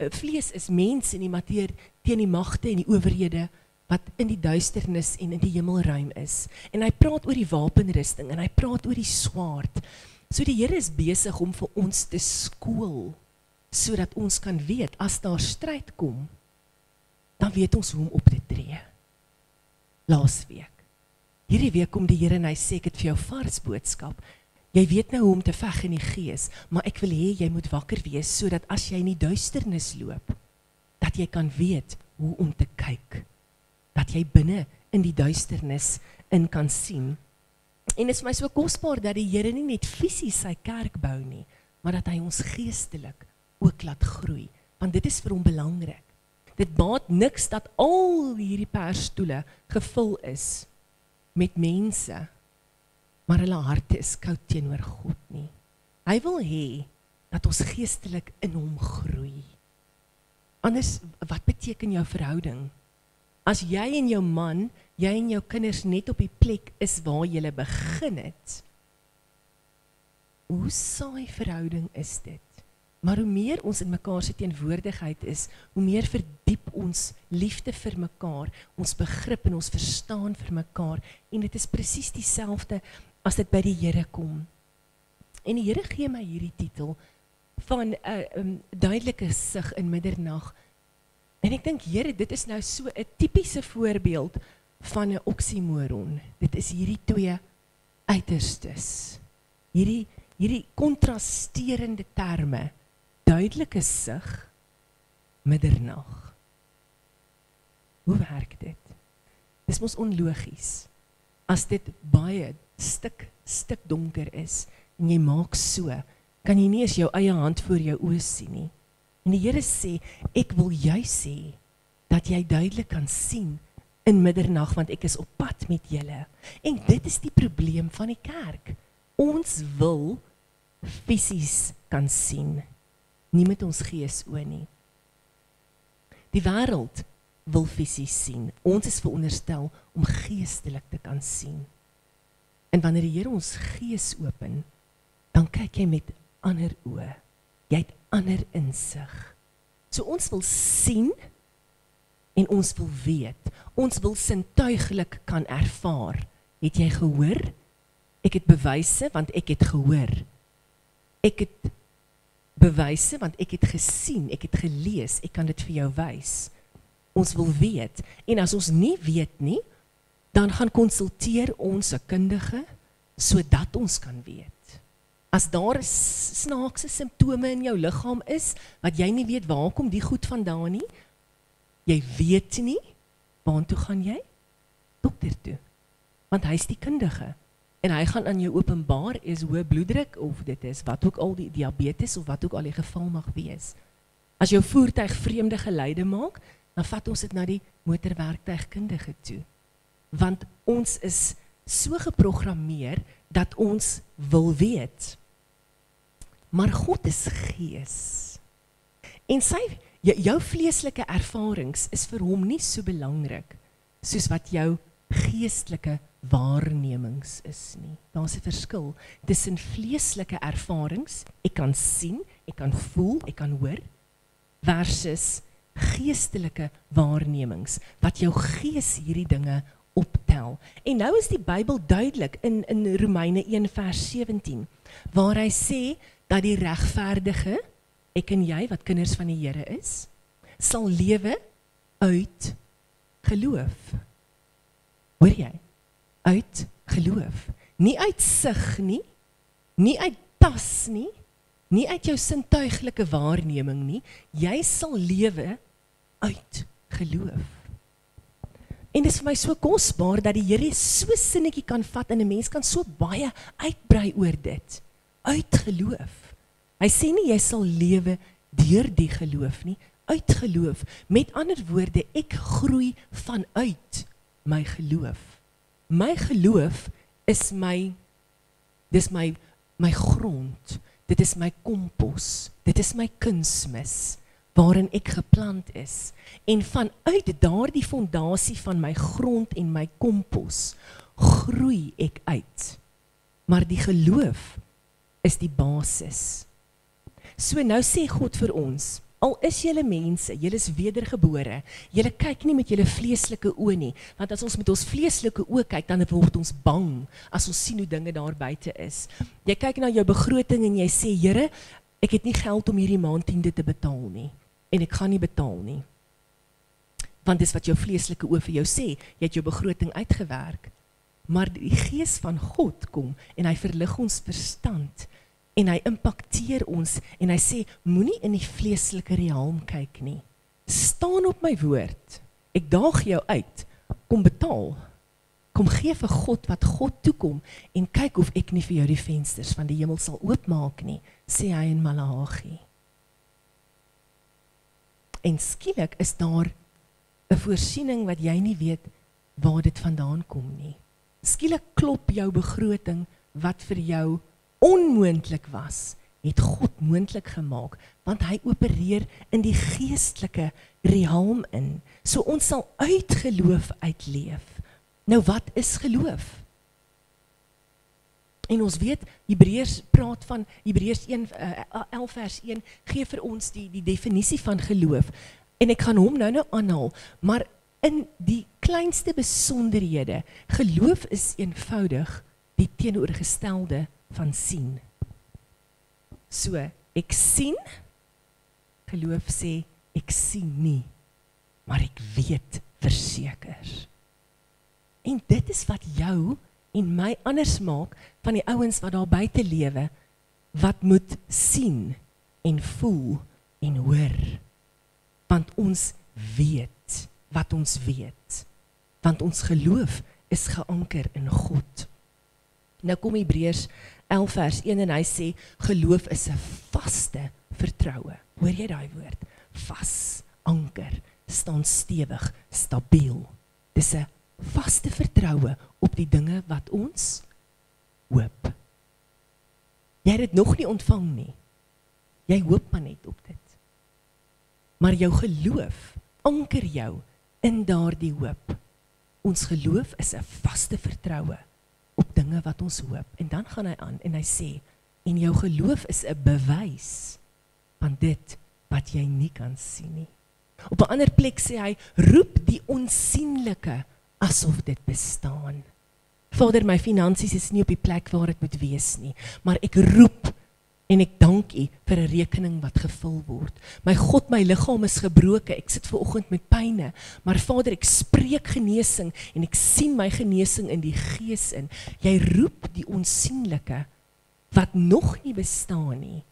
Speaker 2: vlees is mense nie, maar teen die magte en die owerhede wat in die duisternis en in die hemelruim is. En hy praat oor die wapenrusting, en hy praat oor die swaard. So die Here is besig om vir ons te skool, sodat ons kan weet, as daar stryd kom, dan weet ons hoe om op te tree. Laasweek. Hierdie week kom die Here en hy sê, ek het vir jou vars boodskap. Jy weet nou hoe om te veg in die Gees, maar ek wil hê jy moet wakker wees, sodat as jy in die duisternis loop, dat jy kan weet hoe om te kyk. Dat jy binne in die duisternis in kan sien. En dit is my so kosbaar dat die Here nie net fisies sy kerk bou nie, maar dat hy ons geestelik ook laat groei. Want dit is vir hom belangrik. Dit baat niks dat al hierdie persstoele gevul is met mense, maar hulle harte is koud teenoor God nie. Hy wil hê dat ons geestelik in hom groei. Anders, wat beteken jou verhouding? As jy en jou man, jy en jou kinders net op die plek is waar julle begin het, hoe saai verhouding is dit? Maar hoe meer ons in mekaar se teenwoordigheid is, hoe meer verdiep ons liefde vir mekaar, ons begrip en ons verstaan vir mekaar, en dit is presies dieselfde as dit by die Here kom. En die Here gee my hierdie titel, van duidelike sig in middernag. En ek dink, Here, dit is nou so 'n tipiese voorbeeld van 'n oksimoron. Dit is hierdie twee uiterstes. Hierdie kontrasterende terme, duidelike sig, middernag. Hoe werk dit? Dis mos onlogies. As dit baie stik donker is, en jy maak so, kan jy nie eens jou eie hand voor jou oë sien nie. En die Here sê, ek wil juis sê, dat jy duidelik kan sien in middernag, want ek is op pad met julle. En dit is die probleem van die kerk. Ons wil fisies kan sien, nie met ons gees oë nie. Die wêreld wil fisies sien. Ons is veronderstel om geestelik te kan sien. En wanneer die Here ons gees open, dan kyk jy met ander oë. Jy het ander insig. So ons wil sien en ons wil weet. Ons wil sintuiglik kan ervaar. Het jy gehoor? Ek het bewyse want ek het gehoor. Ek het bewyse want ek het gesien, ek het gelees, ek kan dit vir jou wys. Ons wil weet. En as ons nie weet nie, dan gaan konsulteer ons 'n kundige sodat ons kan weet. As daar snaakse simptome in jou liggaam is, wat jy nie weet waar kom die goed vandaan nie, jy weet nie, waartoe gaan jy? Dokter toe. Want hy is die kundige. En hy gaan aan jou openbaar is hoë bloeddruk, of dit is wat ook al die diabetes, of wat ook al die geval mag wees. As jou voertuig vreemde geluide maak, dan vat ons dit na die motorwerktuigkundige toe. Want ons is so geprogrammeer, dat ons wil weet. Maar God is gees. En jou vleeslike ervarings is vir hom nie so belangrik, soos wat jou geestelike waarnemings is nie. Daar's 'n verskil tussen vleeslike ervarings, ek kan sien, ek kan voel, ek kan hoor, versus geestelike waarnemings, wat jou gees hierdie dinge optel. En nou is die Bybel duidelik in Romeine 1 vers 17, waar hy sê, dat die regverdige, ek en jy, wat kinders van die Here is, sal lewe uit geloof. Hoor jy? Uit geloof. Nie uit sig nie, nie uit tas nie, nie uit jou sintuiglike waarneming nie, jy sal lewe uit geloof. En dit is vir my so kosbaar, dat die Here so sinnetjie kan vat, en 'n mens kan so baie uitbrei oor dit, uit geloof. Hy sê nie, jy sal lewe deur die geloof nie, uit geloof. Met ander woorde, ek groei vanuit my geloof. My geloof is dis my grond, dit is my kompos, dit is my kunsmis, waarin ek geplant is. En vanuit daardie fondasie van my grond en my kompos, groei ek uit. Maar die geloof is die basis. So nou sê God vir ons, al is julle mense, julle is wedergebore, julle kyk nie met julle vleeslike oë nie, want as ons met ons vleeslike oë kyk, dan word ons bang, as ons sien hoe dinge daar buite is. Jy kyk na jou begroting en jy sê, Here, ek het nie geld om hierdie maandtiende te betaal nie, en ek gaan nie betaal nie. Want dis wat jou vleeslike oë vir jou sê, jy het jou begroting uitgewerk. Maar die gees van God kom, en hy verlig ons verstand, en hy impakteer ons, en hy sê, moenie in die vleeslike realm kyk nie. Staan op my woord, ek daag jou uit, kom betaal, kom gee vir God wat God toekom, en kyk of ek nie vir jou die vensters van die hemel sal oopmaak nie, sê hy in Maleagi. En skielik is daar 'n voorsiening wat jy nie weet waar dit vandaan kom nie. Skielik klop jou begroting wat vir jou onmoontlik was, het God moontlik gemaak, want hy opereer in die geestelike realm in. So ons sal uit geloof uitleef. Nou wat is geloof? En ons weet, Hebreërs praat van, Hebreërs 11 vers 1, gee vir ons die definisie van geloof. En ek gaan hom nou aanhaal, maar in die kleinste besonderhede, geloof is eenvoudig die teenoorgestelde van sien. So, Ek sien, geloof sê, ek sien nie, maar ek weet verseker. En dit is wat jou en my anders maak van die ouens wat daar buite lewe, wat moet sien en voel en hoor. Want ons weet wat ons weet. Want ons geloof is geanker in God. Nou kom Hebreërs 11 vers 1 en hy sê, geloof is 'n vaste vertroue. Hoor jy daai woord? Vas, anker, staan stewig, stabiel. Dis 'n vaste vertroue op die dinge wat ons hoop. Jy het dit nog nie ontvang nie. Jy hoop maar net op dit. Maar jou geloof anker jou in daardie hoop. Ons geloof is 'n vaste vertroue op dinge wat ons hoop. En dan gaan hy aan en hy sê, en jou geloof is 'n bewys van dit wat jy nie kan sien nie. Op 'n ander plek sê hy, roep die onsienlike asof dit bestaan. Vader, my finansies is nie op die plek waar dit moet wees nie, maar ek roep en ek dank U vir 'n rekening wat gevul word. My God, my liggaam is gebroken, ek sit vanoggend met pyne, maar Vader, ek spreek genesing en ek sien my genesing in die gees in. Jy roep die onsienlike wat nog nie bestaan nie,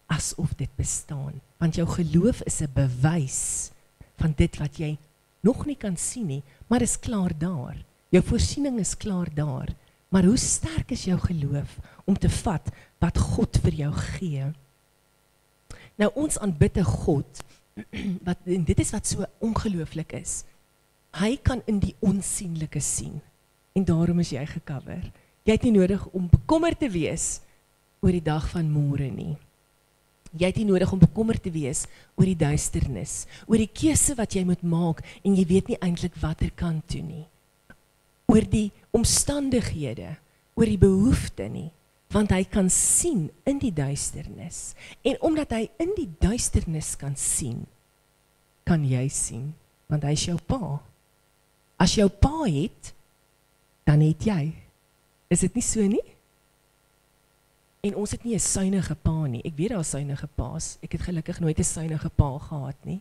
Speaker 2: asof dit bestaan, want jou geloof is 'n bewys van dit wat jy nog nie kan sien nie, maar is klaar daar. Jou voorsiening is klaar daar, maar hoe sterk is jou geloof om te vat wat God vir jou gee? Nou ons aanbid 'n God, en dit is wat so ongelooflik is, hy kan in die onsienlike sien, en daarom is jy gecover. Jy het nie nodig om bekommerd te wees oor die dag van môre nie. Jy het nie nodig om bekommerd te wees oor die duisternis, oor die keuse wat jy moet maak, en jy weet nie eintlik watter kant toe nie. Oor die omstandighede, oor die behoefte nie, want hy kan sien in die duisternis, en omdat hy in die duisternis kan sien, kan jy sien, want hy is jou pa. As jou pa het, dan het jy. Is dit nie so nie? En ons het nie 'n suinige pa nie. Ek weet daar is suinige paas. Ek het gelukkig nooit 'n suinige pa gehad nie.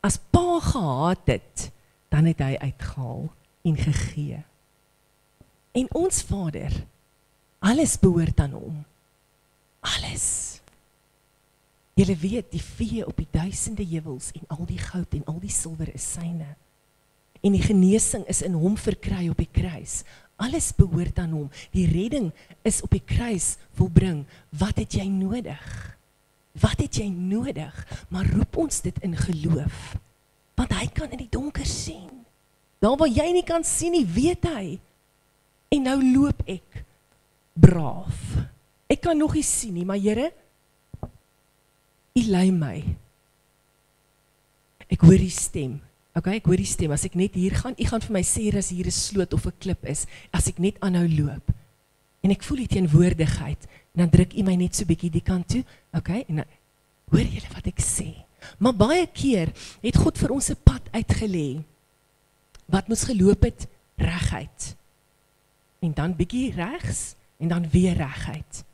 Speaker 2: As pa gehad het, dan het hy uitgehaal en gegee. En ons Vader, alles behoort aan hom. Alles. Julle weet, die vee op die duisende heuwels en al die goud en al die silwer is syne. En die genesing is in hom verkry op die kruis. Alles behoort aan hom. Die redding is op die kruis volbring. Wat het jy nodig? Wat het jy nodig? Maar roep ons dit in geloof. Want hy kan in die donker sien. Daar waar jy nie kan sien nie, weet hy. En nou loop ek braaf. Ek kan nog nie sien nie, maar Here, U lei my. Ek hoor die stem. Okay, ek hoor die stem, as ek net hier gaan, U gaan vir my sê, as hier 'n sloot of 'n klip is, as ek net aanhou loop, en ek voel die teenwoordigheid, en dan druk U my net so bietjie die kant toe, okay, en dan, hoor julle wat ek sê, maar baie keer, het God vir ons 'n pad uitgelê, wat moes geloop het, reguit, en dan bietjie regs, en dan weer reguit,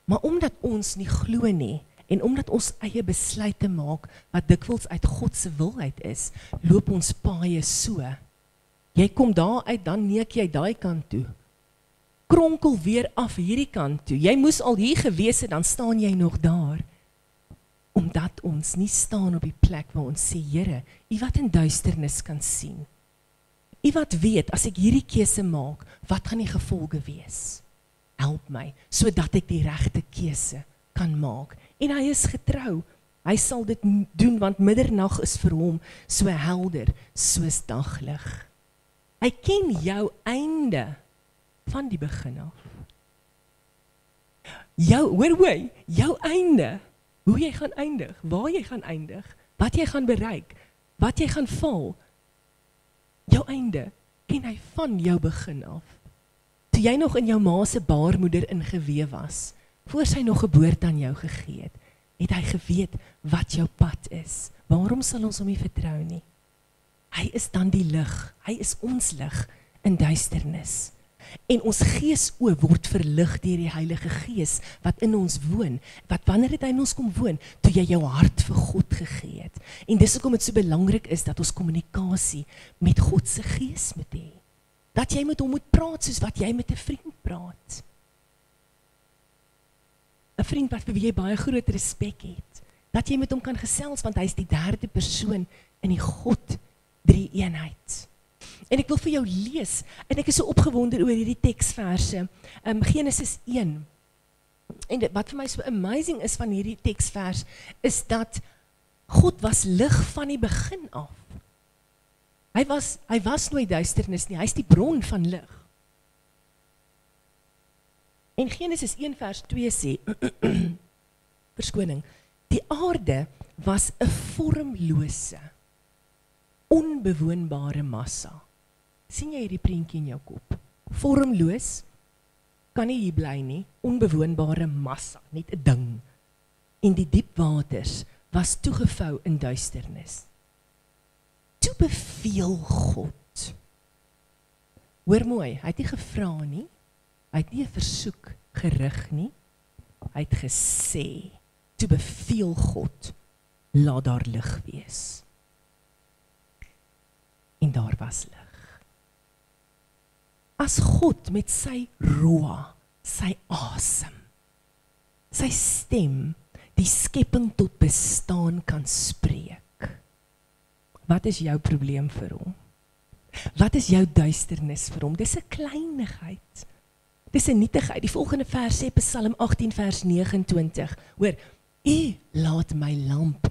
Speaker 2: maar omdat ons nie glo nie, en omdat ons eie besluite maak, wat dikwels uit God se wil uit is, loop ons paaie so. Jy kom daar uit, dan neek jy daai kant toe. Kronkel weer af hierdie kant toe. Jy moes al hier gewees het, dan staan jy nog daar. Omdat ons nie staan op die plek waar ons sê, Here, U wat in duisternis kan sien. U wat weet, as ek hierdie keuse maak, wat gaan die gevolge wees? Help my, sodat ek die regte keuse kan maak. En hy is getrou. Hy sal dit doen, want middernag is vir hom so helder, soos daglig. Hy ken jou einde van die begin af. Jou einde, hoe jy gaan eindig, waar jy gaan eindig, wat jy gaan bereik, wat jy gaan val. Jou einde ken hy van jou begin af. Toe jy nog in jou ma se baarmoeder ingewee was, voor sy nog geboorte aan jou gegee het hy geweet wat jou pad is. Waarom sal ons hom nie vertrou nie? Hy is dan die lig, hy is ons lig in duisternis. en ons geesoë word verlig deur die Heilige Gees wat in ons woon, wat wanneer dit in ons kom woon, toe jy jou hart vir God gegee het. En dis hoekom dit so belangrik is dat ons kommunikasie met God se Gees moet hê. Dat jy met hom moet praat soos wat jy met 'n vriend praat. 'n Vriend wat vir wie jy baie groot respek het. Dat jy met hom kan gesels, want hy is die derde persoon in die God drie eenheid. En ek wil vir jou lees, en ek is so opgewonde oor hierdie teksverse, Genesis 1. En wat vir my so amazing is van hierdie teksvers, is dat God was lig van die begin af. Hy was nooit duisternis nie, hy is die bron van lig. En Genesis 1 vers 2 sê, verskoning, die aarde was 'n vormlose, onbewoonbare massa. Sien jy hierdie prentjie in jou kop? Vormloos, kan nie hier bly nie, onbewoonbare massa, net 'n ding. En die diep waters was toegevou in duisternis. Toe beveel God. Hoor mooi, hy het nie gevra nie, hy het nie 'n versoek gerig nie, hy het gesê, toe beveel God, laat daar lig wees. En daar was lig. As God met sy roa, sy asem, sy stem, die skepping tot bestaan kan spreek, wat is jou probleem vir hom? Wat is jou duisternis vir hom? Dis 'n kleinigheid. Dis 'n nietigheid. Die volgende vers sê Psalm 18 vers 29. Hoor, U laat my lamp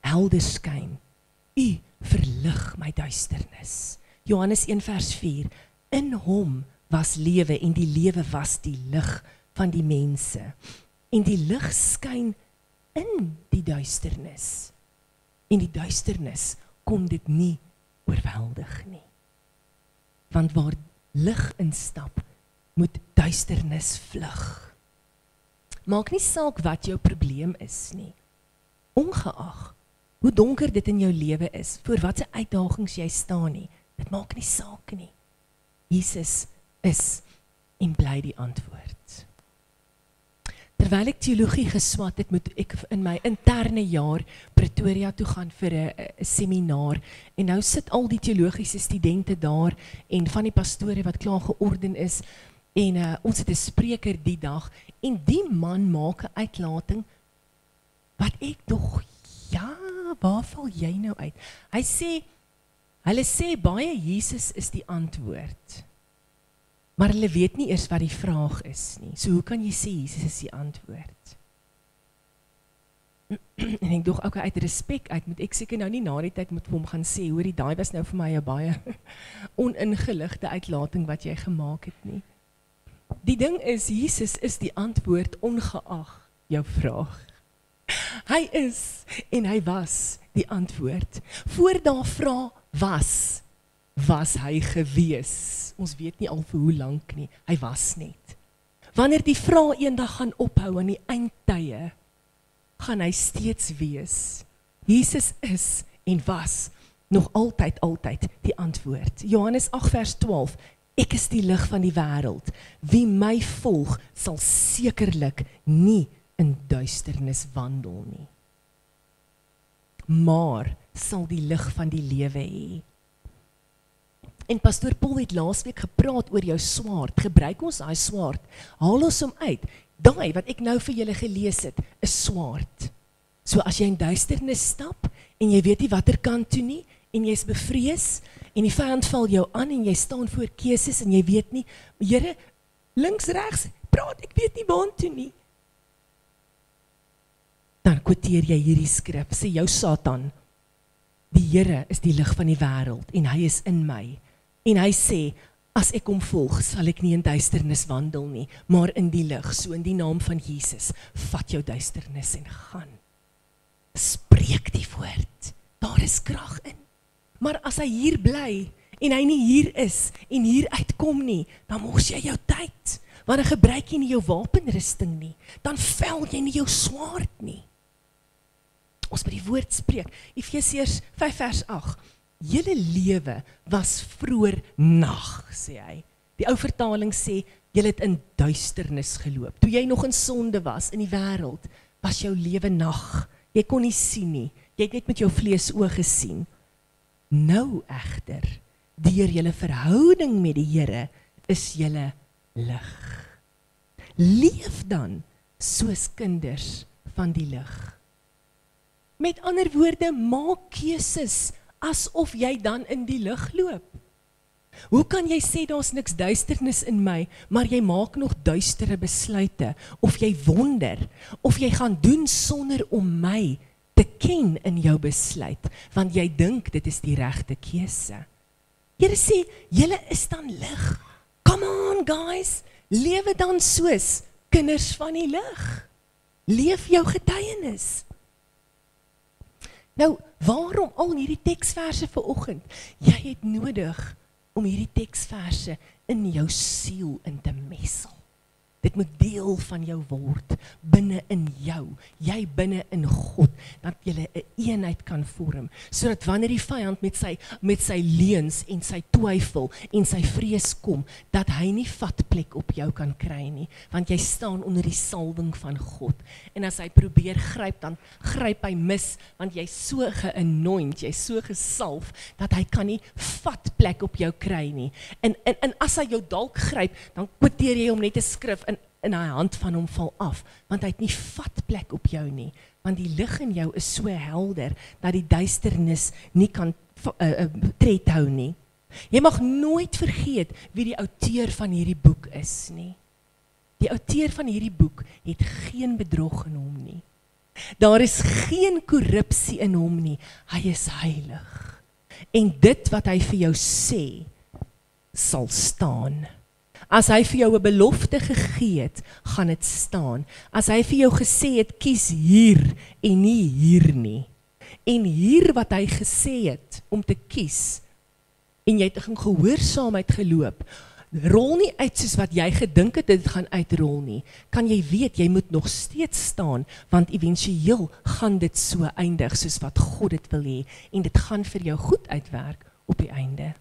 Speaker 2: helder skyn. U verlig my duisternis. Johannes 1 vers 4. In hom was lewe en die lewe was die lig van die mense. En die lig skyn in die duisternis. En die duisternis kon dit nie oorweldig nie. Want waar lig instap, moet duisternis vlug. Maak nie saak wat jou probleem is nie. Ongeag hoe donker dit in jou lewe is, voor watse uitdagings jy staan nie, dit maak nie saak nie. Jesus is en bly die antwoord. Terwyl ek teologie geswat het, moet ek in my interne jaar Pretoria toe gaan vir 'n seminaar, en nou sit al die teologiese studente daar, en van die pastore wat klaar georden is, en ons het 'n spreker die dag, en die man maak 'n uitlating, wat ek dog, ja, waar val jy nou uit? Hulle sê baie Jesus is die antwoord, maar hulle weet nie eers wat die vraag is nie. So hoe kan jy sê Jesus is die antwoord? En ek dog ook uit respek uit, moet ek seker nou nie na die tyd moet vir hom gaan sê, hoor, daai was nou vir my 'n baie oningeligte uitlating wat jy gemaak het nie. Die ding is, Jesus is die antwoord ongeag jou vraag. Hy is en hy was die antwoord. Voor daar vra was hy gewees. Ons weet nie al vir hoe lank nie, hy was net. Wanneer die vraag eendag gaan ophou aan die eindtye, gaan hy steeds wees. Jesus is en was nog altyd die antwoord. Johannes 8 vers 12, ek is die lig van die wêreld. Wie my volg, sal sekerlik nie in duisternis wandel nie, maar sal die lig van die lewe hê. En pastoor Paul het laasweek gepraat oor jou swaard. Gebruik ons daai swaard, haal ons hom uit. Daai wat ek nou vir julle gelees het, is swaard. So as jy in duisternis stap en jy weet nie watter kant toe nie, en jy's bevrees en die vyand val jou aan en jy staan voor keuses en jy weet nie, Here, links regs, praat, ek weet nie waartoe nie. Dan quoteer jy hierdie skrif, sê jou Satan, die Here is die lig van die wêreld en hy is in my. En hy sê, as ek hom volg, sal ek nie in duisternis wandel nie, maar in die lig. So in die naam van Jesus, vat jou duisternis en gaan. Spreek die woord, daar is krag in. Maar as hy hier bly, en hy nie hier is, en hier uitkom nie, dan mors jy jou tyd. Want dan gebruik jy nie jou wapenrusting nie, dan vel jy nie jou swaard nie. Ons moet die woord spreek. Efesiërs 5 vers 8. Julle lewe was vroeër nag, sê hy. Die ou vertaling sê, jy het in duisternis geloop. Toe jy nog in sonde was in die wêreld, was jou lewe nag. Jy kon nie sien nie. Jy het net met jou vleesoë gesien. Nou egter, deur julle verhouding met die Here, is julle lig. Leef dan soos kinders van die lig. Met ander woorde, maak keuses asof jy dan in die lig loop. Hoe kan jy sê daar's niks duisternis in my, maar jy maak nog duistere besluite, of jy wonder, of jy gaan doen sonder om my te ken in jou besluit, want jy dink dit is die regte keuse. Here sê, julle is dan lig. Come on guys, lewe dan soos kinders van die lig. Leef jou getuienis. Nou, waarom al hierdie teksverse vanoggend? Jy het nodig om hierdie teksverse in jou siel in te messel. Dit moet deel van jou word, binne in jou, jy binne in God, dat jy 'n eenheid kan vorm, sodat wanneer die vyand met sy leuns en sy twyfel en sy vrees kom, dat hy nie vatplek op jou kan kry nie, want jy staan onder die salwing van God, en as hy probeer gryp, dan gryp hy mis, want jy so geanoint, jy so gesalf, dat hy kan nie vatplek op jou kry nie, en as hy jou dalk gryp, dan quoteer jy hom net 'n skrif, in hy hand van hom val af, want hy het nie vatplek op jou nie, want die lig in jou is so helder, dat die duisternis nie kan tred hou nie. Jy mag nooit vergeet wie die outeur van hierdie boek is nie. Die outeur van hierdie boek het geen bedrog in hom nie. Daar is geen korrupsie in hom nie, hy is heilig. En dit wat hy vir jou sê, sal staan. As hy vir jou 'n belofte gegee het, gaan dit staan. As hy vir jou gesê het, kies hier en nie hier nie. En hier wat hy gesê het, om te kies, en jy het in gehoorsaamheid geloop, rol nie uit soos wat jy gedink het dit gaan uitrol nie, kan jy weet, jy moet nog steeds staan, want eventueel gaan dit so eindig, soos wat God dit wil hê, en dit gaan vir jou goed uitwerk op die einde.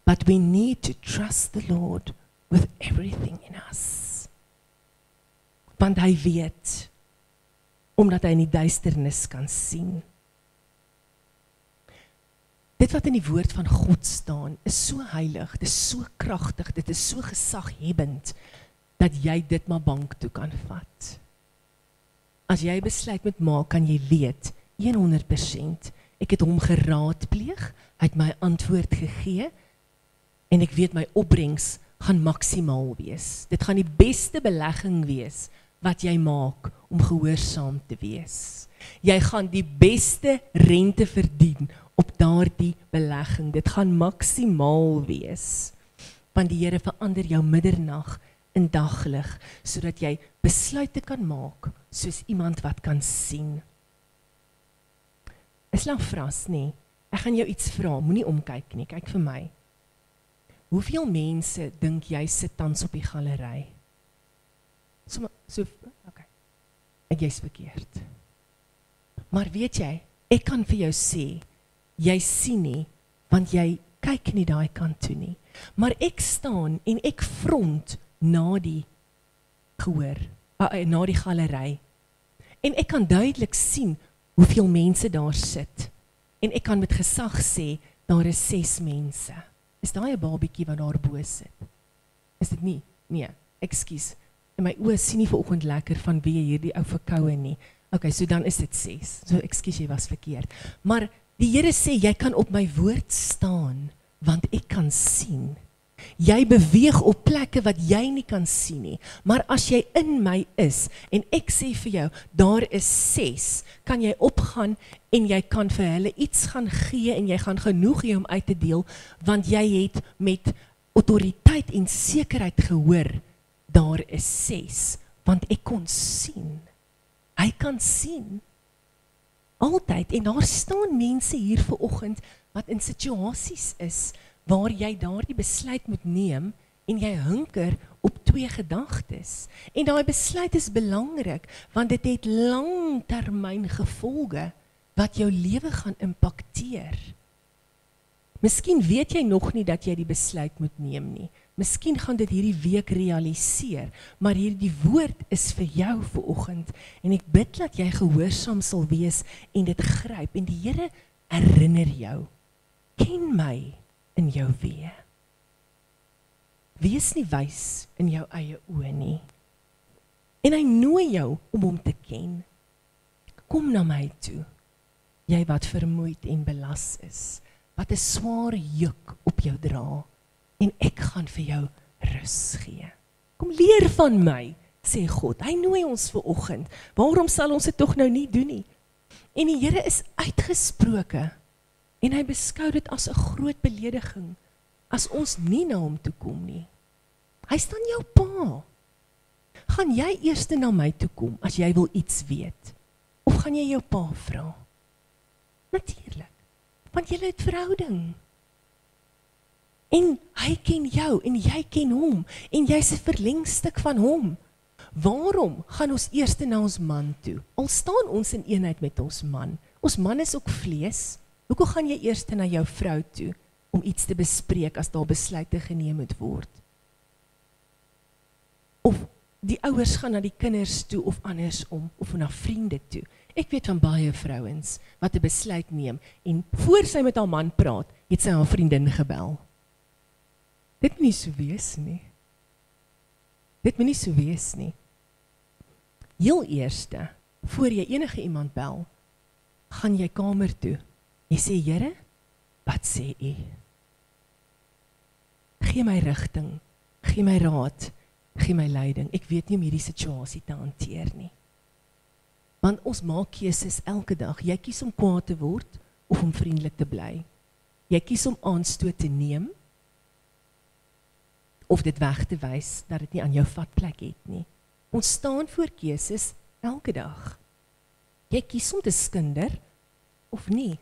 Speaker 2: But we need to trust the Lord with everything in us. Want hy weet, omdat hy in die duisternis kan sien. Dit wat in die woord van God staan, is so heilig, dit is so kragtig, dit is so gesaghebend, dat jy dit maar bank toe kan vat. As jy besluit moet maak, kan jy weet, 100%, ek het hom geraadpleeg, hy het my antwoord gegee, en ek weet my opbrengs gaan maksimaal wees. Dit gaan die beste belegging wees wat jy maak om gehoorsaam te wees. Jy gaan die beste rente verdien op daardie belegging. Dit gaan maksimaal wees. Want die Here verander jou middernag in daglig, sodat jy besluite kan maak soos iemand wat kan sien. Is lang vras nie. Ek gaan jou iets vra, moenie omkyk nie, kyk vir my. Hoeveel mense dink jy sit tans op die galery? Okay. En jy's verkeerd. Maar weet jy, ek kan vir jou sê, jy sien nie, want jy kyk nie daai kant toe nie. Maar ek staan en ek front na die gehoor, na die galery. En ek kan duidelik sien hoeveel mense daar sit. En ek kan met gesag sê, daar is 6 mense. Is daai 'n babietjie wat daar bo sit? Is dit nie? Nee, ekskuus. En my oë sien nie vanoggend lekker van wie hierdie ou verkoue nie. Okay, so dan is dit 6. So ekskuus, jy was verkeerd. Maar die Here sê, jy kan op my woord staan, want ek kan sien. Jy beweeg op plekke wat jy nie kan sien nie. Maar as jy in my is, en ek sê vir jou, daar is 6, kan jy opgaan, en jy kan vir hulle iets gaan gee, en jy gaan genoeg hê om uit te deel, want jy het met autoriteit en sekerheid gehoor, daar is 6, want ek kon sien. Hy kan sien. Altyd, en daar staan mense hier vanoggend, wat in situasies is, waar jy daardie besluit moet neem, en jy hunker op 2 gedagtes. En daai besluit is belangrik, want dit het langtermyn gevolge, wat jou lewe gaan impakteer. Miskien weet jy nog nie dat jy die besluit moet neem nie. Miskien gaan dit hierdie week realiseer, maar hierdie woord is vir jou vanoggend en ek bid dat jy gehoorsaam sal wees en dit gryp en die Here herinner jou. Ken my in jou weë. Wees nie wys in jou eie oë nie. En hy nooi jou om hom te ken. Kom na my toe, jy wat vermoeid en belas is, wat 'n swaar juk op jou dra, en ek gaan vir jou rus gee. Kom leer van my, sê God. Hy nooi ons vanoggend. Waarom sal ons dit tog nou nie doen nie? En die Here is uitgesproke, en hy beskou dit as 'n groot belediging, as ons nie na hom toe kom nie. Hy staan jou pa. Gaan jy eers na my toe kom, as jy wil iets weet? Of gaan jy jou pa vra? Natuurlik, want jy het verhouding. En hy ken jou, en jy ken hom, en jy's 'n verlengstuk van hom. Waarom gaan ons eers na ons man toe? Al staan ons in eenheid met ons man. Ons man is ook vlees. Hoekom gaan jy eers na jou vrou toe, om iets te bespreek, as daar besluite geneem moet word? Of die ouers gaan na die kinders toe, of andersom, of na vriende toe. Ek weet van baie vrouens, wat 'n besluit neem, en voor sy met haar man praat, het sy haar vriendin gebel. Dit moet nie so wees nie. Dit moet nie so wees nie. Heel eerste, voor jy enige iemand bel, gaan jy kamer toe. Jy sê, Here, wat sê U? Gee my rigting, gee my raad, gee my leiding. Ek weet nie om hierdie situasie te hanteer nie. Want ons maak keuses elke dag. Jy kies om kwaad te word, of om vriendelik te bly. Jy kies om aanstoot te neem, of dit weg te wys, dat dit nie aan jou vatplek het nie. Ons staan voor keuses elke dag. Jy kies om te skinder, of nie.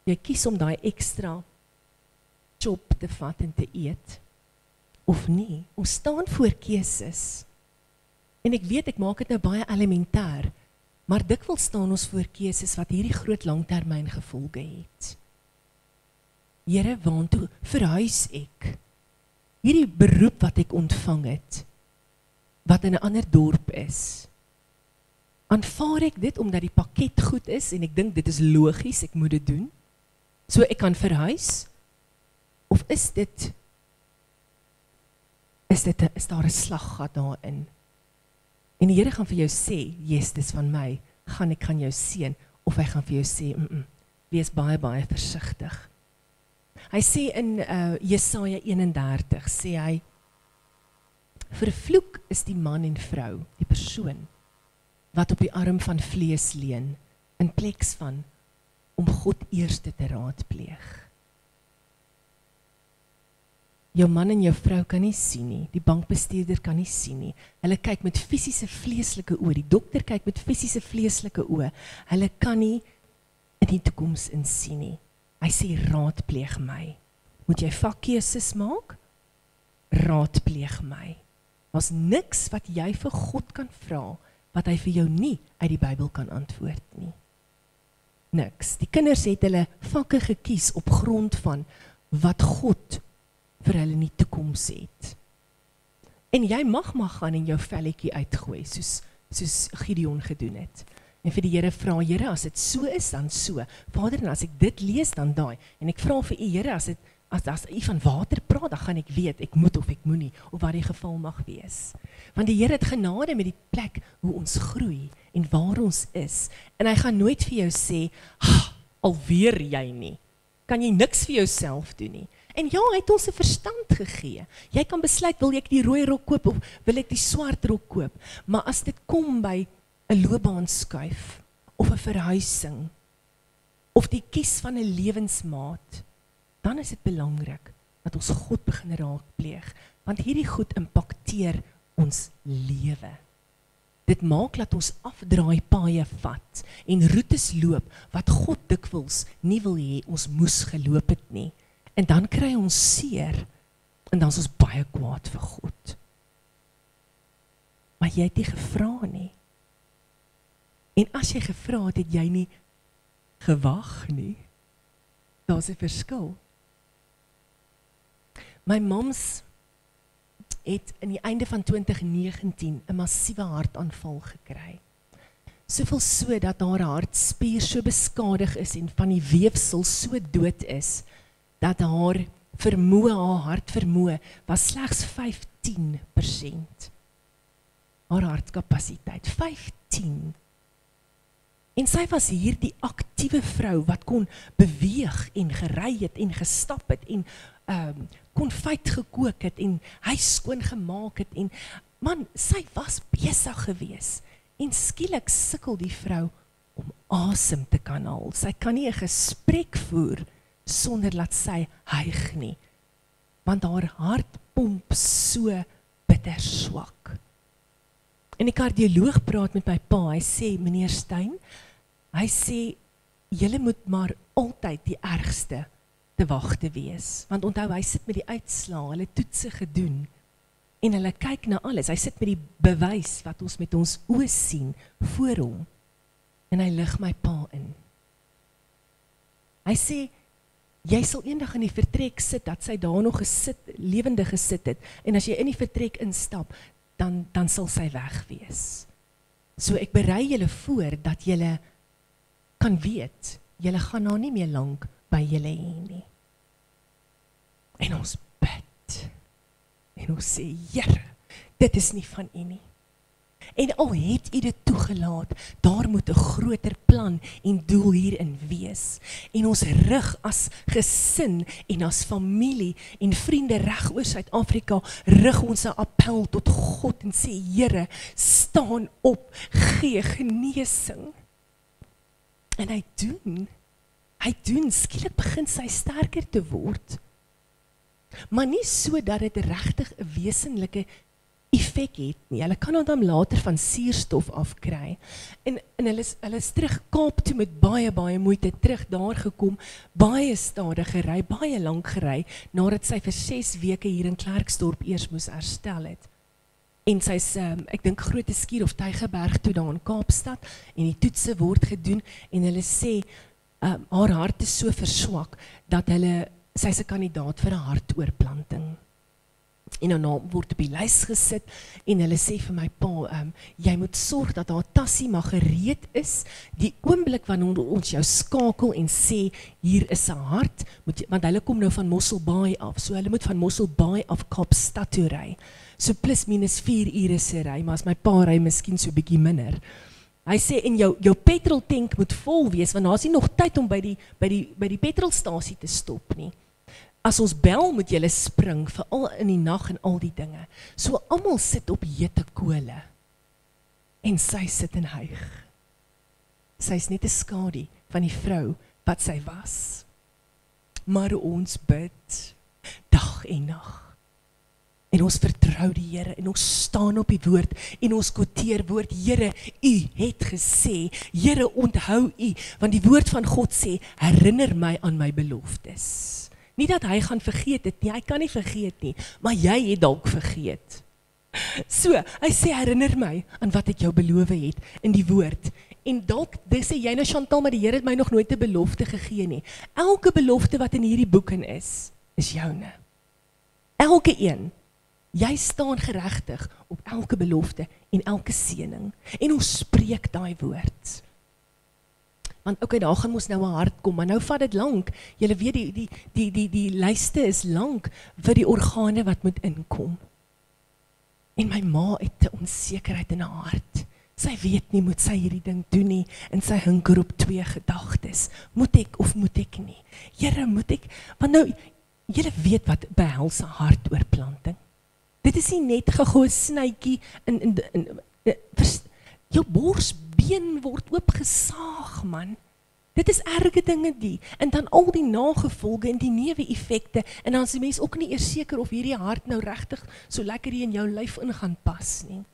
Speaker 2: Jy kies om daai ekstra chop te vat en te eet, of nie. Ons staan voor keuses. En ek weet, ek maak dit nou baie elementêr, maar dikwels staan ons voor keuses wat hierdie groot langtermyn gevolge het. Here, waartoe verhuis ek? Hierdie beroep wat ek ontvang het, wat in 'n ander dorp is, aanvaar ek dit omdat die pakket goed is, en ek dink dit is logies, ek moet dit doen, so ek kan verhuis, of is daar 'n slaggat daarin? En die Here gaan vir jou sê, yes, dis van my, ek gaan jou seën, of hy gaan vir jou sê, wees baie, baie versigtig. Hy sê in Jesaja 31, sê hy, vervloek is die man en vrou, die persoon, wat op die arm van vlees leun, in pleks van, om God eerste te raadpleeg. Jou man en jou vrou kan nie sien nie, die bankbestuurder kan nie sien nie, hulle kyk met fisiese vleeslike oë, die dokter kyk met fisiese vleeslike oë, hulle kan nie in die toekoms insien nie. Hy sê, raadpleeg my. Moet jy vakkeuses maak? Raadpleeg my. Daar's niks wat jy vir God kan vra, wat hy vir jou nie uit die Bybel kan antwoord nie. Niks. Die kinders het hulle vakke gekies op grond van wat God vir hulle in die toekoms het. En jy mag gaan en jou velletjie uitgooi, soos Gideon gedoen het. En vir die Here vra, Here, as dit so is, dan so. Vader, en as ek dit lees, dan daai. En ek vra vir U, Here, as U van water praat, dan gaan ek weet, ek moet of ek moet nie, of wat die geval mag wees. Want die Here het genade met die plek hoe ons groei, en waar ons is. En hy gaan nooit vir jou sê, alweer jy nie. Kan jy niks vir jouself doen nie. En ja, hy het ons 'n verstand gegee. Jy kan besluit, wil ek die rooi rok koop, of wil ek die swart rok koop. Maar as dit kom by 'n loopbaanskuif, of 'n verhuising, of die kies van 'n lewensmaat, dan is dit belangrik, dat ons God begin raadpleeg, want hierdie goed impakteer ons lewe. Dit maak dat ons afdraai paaie vat, en roetes loop, wat God dikwels nie wil hê, ons moes geloop het nie. En dan kry ons seer, en dan is ons baie kwaad vir God. Maar jy het nie gevra nie. En as jy gevra het, het jy nie gewag nie. Daar's 'n verskil. My mams het in die einde van 2019 'n massiewe hartaanval gekry. Soveel so dat haar hartspier so beskadig is en van die weefsel so dood is, dat haar hartvermoë was slegs 15%. Haar hartkapasiteit, 15. En sy was hier die aktiewe vrou wat kon beweeg en gery het en gestap het en konfyt gekook het en huis skoon gemaak het en man, sy was besig gewees. En skielik sukkel die vrou om asem te kan haal. Sy kan nie 'n gesprek voer sonder dat sy hyg nie. Want haar hart pomp so bitter swak. En die kardioloog praat met my pa, hy sê, meneer Steyn, hy sê, julle moet maar altyd die ergste te wagte wees. Want onthou, hy sit met die uitslae, hulle toetse gedoen, en hulle kyk na alles, hy sit met die bewys wat ons met ons oë sien, voor hom, en hy lig my pa in. Hy sê, jy sal eendag in die vertrek sit, dat sy daar nog lewendig gesit het, en as jy in die vertrek instap, dan sal sy weg wees. So ek berei julle voor, dat julle kan weet, julle gaan nou nie meer lank by julle hê nie. En ons bid, en ons sê, Here, dit is nie van U nie. En al het U dit toegelaat, daar moet 'n groter plan en doel hierin wees. En ons rig as gesin en as familie en vriende reg oor Suid-Afrika, rig ons 'n appel tot God en sê, Here, staan op, gee genesing. En hy doen, skielik begin sy sterker te word. Maar nie so dat dit regtig 'n wesenlike effek het nie. Hulle kan dan later van suurstof afkry. En hulle is terug Kaap toe met baie moeite terug daar gekom, baie stadig gery, baie lank gery, nadat sy vir 6 weke hier in Klerksdorp eers moes herstel het. En sy's, ek dink Grote Skuur of Tygerberg toe daar in Kaapstad, en die toetse word gedoen, en hulle sê, haar hart is so verswak, dat sy's 'n kandidaat vir 'n hartoortplanting. En haar naam word op die lys gesit, en hulle sê vir my pa, jy moet sorg dat haar tassie maar gereed is, die oomblik wanneer ons jou skakel en sê, hier is 'n hart, want hulle kom nou van Mosselbaai af, so hulle moet van Mosselbaai af Kaapstad toe ry, so plus minus 4 ure se ry, maar as my pa ry miskien so bietjie minder. Hy sê, en jou petroltank moet vol wees, want daar is nie nog tyd om by die petrolstasie te stop nie. As ons bel, moet julle spring, veral in die nag en al die dinge. So almal sit op hete kole, en sy sit en hyg. Sy is net 'n skadu van die vrou wat sy was. Maar ons bid, dag en nag. En ons vertrou die Here, en ons staan op die woord, en ons quoteer woord, Here, U het gesê, Here, onthou U, want die woord van God sê, herinner my aan my beloftes. Nie dat hy gaan vergeet het nie, hy kan nie vergeet nie, maar jy het dalk vergeet. So, hy sê, herinner my aan wat ek jou beloof het in die woord. En dalk, dis sê jy nou Chantal, maar die Here het my nog nooit 'n belofte gegee nie. Elke belofte wat in hierdie boek in is joune. Elke een. Jy staan geregtig op elke belofte en elke seëning. En ons spreek daai woord. Want daar gaan ons nou 'n hart kom, maar nou vat dit lank. Julle weet die lyste is lank vir die organe wat moet inkom. En my ma het 'n onsekerheid in haar hart. Sy weet nie, moet sy hierdie ding doen nie, en sy hinker op 2 gedagtes. Moet ek of moet ek nie? Here, moet ek? Want nou, julle weet wat behels 'n hartoortplanting. Dit is nie net gou 'n snytjie jou borsbeen word oopgesaag, man. Dit is erge dinge die, en dan al die nagevolge en die neeweffekte, en dan is die mens ook nie eers seker of hierdie hart nou regtig so lekker hier in jou lyf in gaan pas nie.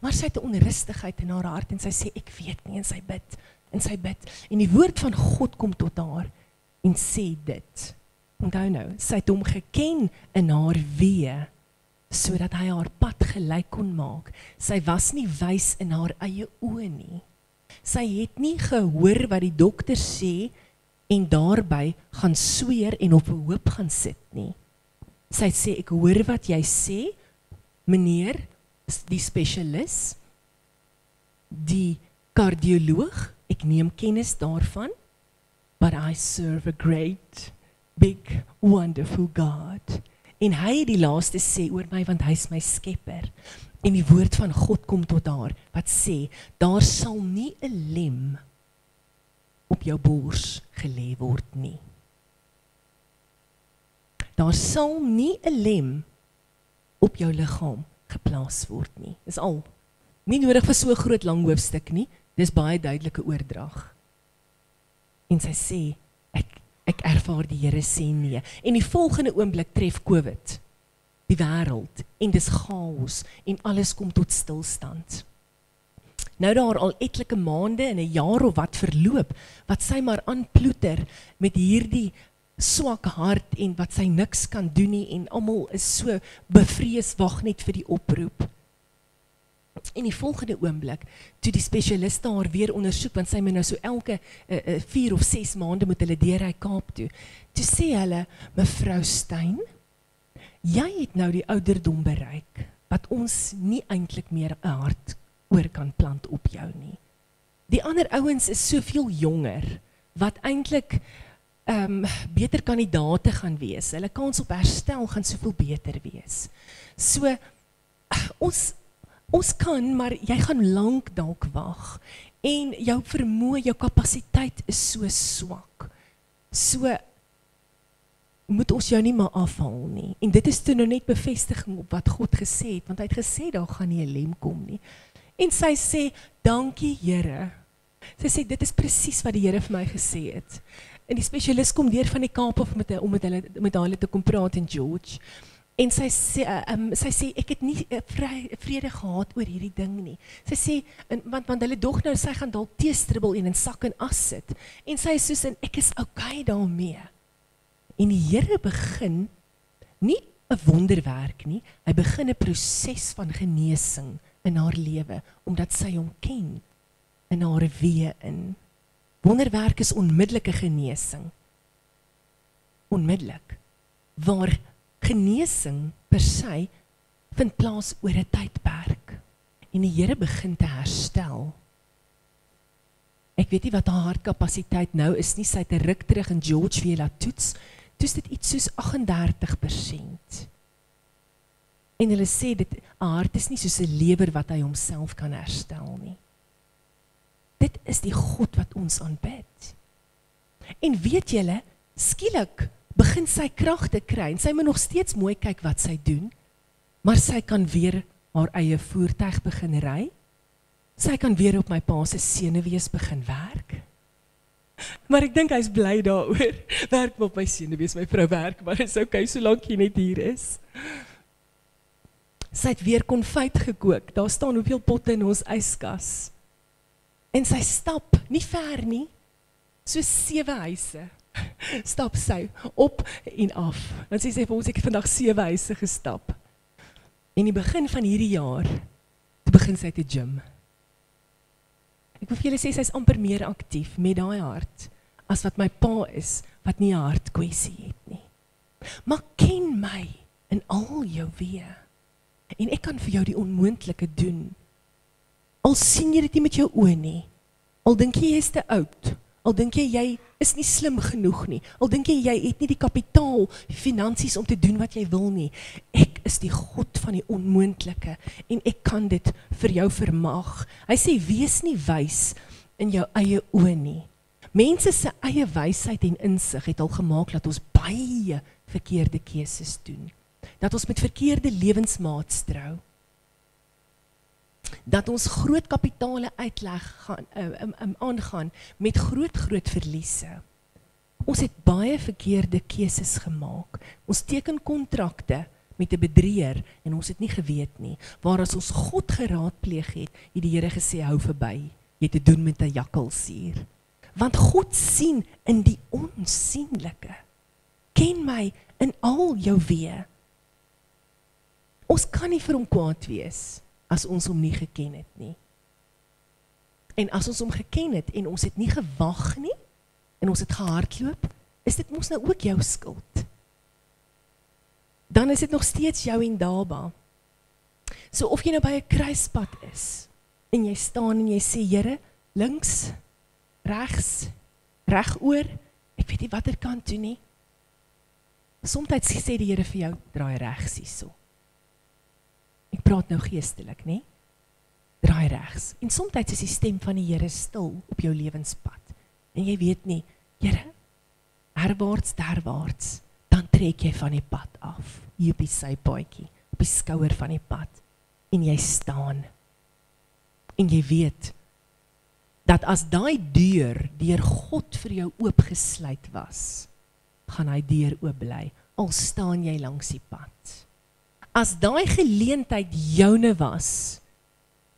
Speaker 2: Maar sy het 'n onrustigheid in haar hart, en sy sê, ek weet nie, en sy bid, en die woord van God kom tot haar, en sê dit, onthou nou, sy het hom geken in haar weë, sodat hy haar pad gelyk kon maak. Sy was nie wys in haar eie oë nie. Sy het nie gehoor wat die dokter sê, en daarby gaan sweer en op 'n hoop gaan sit nie. Sy het sê, ek hoor wat jy sê, meneer, die spesialis, die kardioloog, ek neem kennis daarvan, but I serve a great, big, wonderful God. En hy het die laaste sê oor my, want hy is my skepper. En die woord van God kom tot haar, wat sê, daar sal nie 'n lem op jou bors gelê word nie. Daar sal nie 'n lem op jou liggaam geplaas word nie. Dis al. Nie nodig vir so 'n groot lang hoofstuk nie, dis baie duidelike oordrag. En sy sê, ek ervaar die Here sê nee. En die volgende oomblik tref COVID die wêreld en dis chaos en alles kom tot stilstand. Nou daar al etlike maande en 'n jaar of wat verloop, wat sy maar aanploeter met hierdie swak hart en wat sy niks kan doen nie en almal is so bevrees, wag net vir die oproep. En die volgende oomblik, toe die spesialiste haar weer ondersoek, want sy moet nou so elke 4 of 6 maande moet hulle deur hy Kaap toe sê hulle, mevrou Steyn, jy het nou die ouderdom bereik, wat ons nie eintlik meer 'n hart oor kan plant op jou nie. Die ander ouens is soveel jonger, wat eintlik beter kandidate gaan wees. Hulle kans op herstel gaan soveel beter wees. So, ons kan, maar jy gaan lank dalk wag. En jou vermoë, jou kapasiteit is so swak. So, moet ons jou nie maar afhaal nie. En dit is toe nou net bevestiging op wat God gesê het, want hy het gesê, daar gaan nie 'n lem kom nie. En sy sê, dankie Here. Sy sê, dit is presies wat die Here vir my gesê het. En die spesialis kom deur van die Kaap af om met hulle te kom praat in George. En sy sê, ek het nie vrede gehad oor hierdie ding nie. Sy sê, want hulle dog nou, sy gaan dalk teestribbel en in sak en as sit. En sy is soos, ek is okay daarmee. En die Here begin, nie 'n wonderwerk nie, hy begin 'n proses van genesing in haar lewe, omdat sy hom ken, in haar weë in. Wonderwerk is onmiddellike genesing. Onmiddellik. Waar genesing per se vind plaas oor 'n tydperk. En die Here begin te herstel. Ek weet nie wat haar hartkapasiteit nou is nie, sy het 'n ruk terug in George weer laat toets. Toets dit iets soos 38%. En hulle sê, 'n hart is nie soos 'n lewer wat hy homself kan herstel nie. Dit is die God wat ons aanbid. En weet julle, skielik begin sy krag te kry, en sy moet nog steeds mooi kyk wat sy doen, maar sy kan weer haar eie voertuig begin ry, sy kan weer op my pa se senuwees begin werk, maar ek dink hy's bly daaroor, werk op my senuwees, my vrou werk, maar is okay, solank jy net hier is. Sy het weer konfyt gekook, daar staan hoeveel potte in ons yskas, en sy stap, nie ver nie, so 7 huise, stap sy op en af. Dan sê sy vir ons, ek het vandag 7 huise gestap. En die begin van hierdie jaar, toe begin sy te gym. Ek wil vir julle sê, sy is amper meer aktief met daai hart, as wat my pa is, wat nie 'n hartkwessie het nie. Maar ken my in al jou weë, en ek kan vir jou die onmoontlike doen. Al sien jy dit nie met jou oë nie, al dink jy is te oud, al dink jy is nie slim genoeg nie, al dink jy het nie die kapitaal, die finansies om te doen wat jy wil nie, ek is die God van die onmoontlike, en ek kan dit vir jou vermag. Hy sê, wees nie wys in jou eie oë nie. Mense se eie wysheid en insig het al gemaak dat ons baie verkeerde keuses doen, dat ons met verkeerde lewensmaats trou, dat ons groot kapitale aangaan met groot verliese. Ons het baie verkeerde keuses gemaak. Ons teken kontrakte met 'n bedrieër en ons het nie geweet nie. Waar as ons God geraadpleeg het die Here gesê, hou verby. Jy het te doen met 'n jakkalsier. Want God sien in die onsienlike. Ken my in al jou weë. Ons kan nie vir hom kwaad wees as ons hom nie geken het nie. En as ons hom geken het en ons het nie gewag nie, en ons het gehardloop, is dit mos nou ook jou skuld. dan is dit nog steeds jou en Daba. So of jy nou by 'n kruispad is, en jy staan en jy sê, Here, links, regs, regoor, ek weet nie watter kant toe nie. Somtyds sê die Here vir jou, draai regs hierso. Ek praat nou geestelik, nie? Draai regs. En somtyds is die stem van die Here stil op jou lewenspad. En jy weet nie, Here, herwaarts, derwaarts, dan trek jy van die pad af, hier op die sypaadjie, op die skouer van die pad, en jy staan. En jy weet, dat as daai deur deur God vir jou oopgesluit was, gaan hy deur oop bly, al staan jy langs die pad. As daai geleentheid joune was,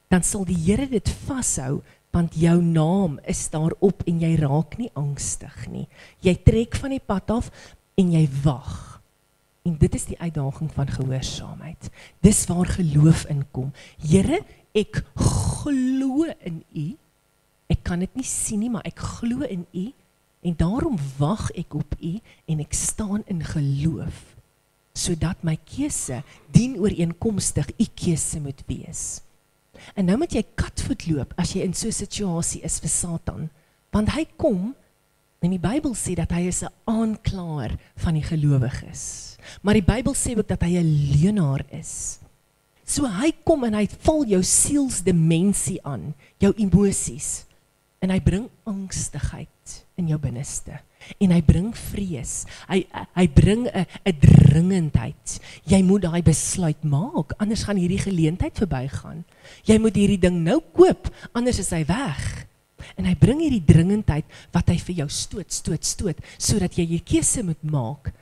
Speaker 2: dan sal die Here dit vashou, want jou naam is daarop en jy raak nie angstig nie. Jy trek van die pad af en jy wag. En dit is die uitdaging van gehoorsaamheid. Dis waar geloof inkom. Here, ek glo in U. Ek kan dit nie sien nie, maar ek glo in U en daarom wag ek op U en ek staan in geloof, sodat my keuse dienooreenkomstig U keuse moet wees. En nou moet jy katvoet loop as jy in so 'n situasie is vir Satan, want hy kom, en die Bybel sê dat hy is 'n aanklaer van die gelowiges. Maar die Bybel sê ook dat hy 'n leuenaar is. So hy kom en hy val jou sielsdimensie aan, jou emosies, en hy bring angstigheid in jou binneste. En hy bring vrees, hy bring 'n dringendheid. Jy moet daai besluit maak, anders gaan hierdie geleentheid verbygaan. Jy moet hierdie ding nou koop, anders is hy weg. En hy bring hierdie dringendheid wat hy vir jou stoot, sodat jy 'n keuse moet maak.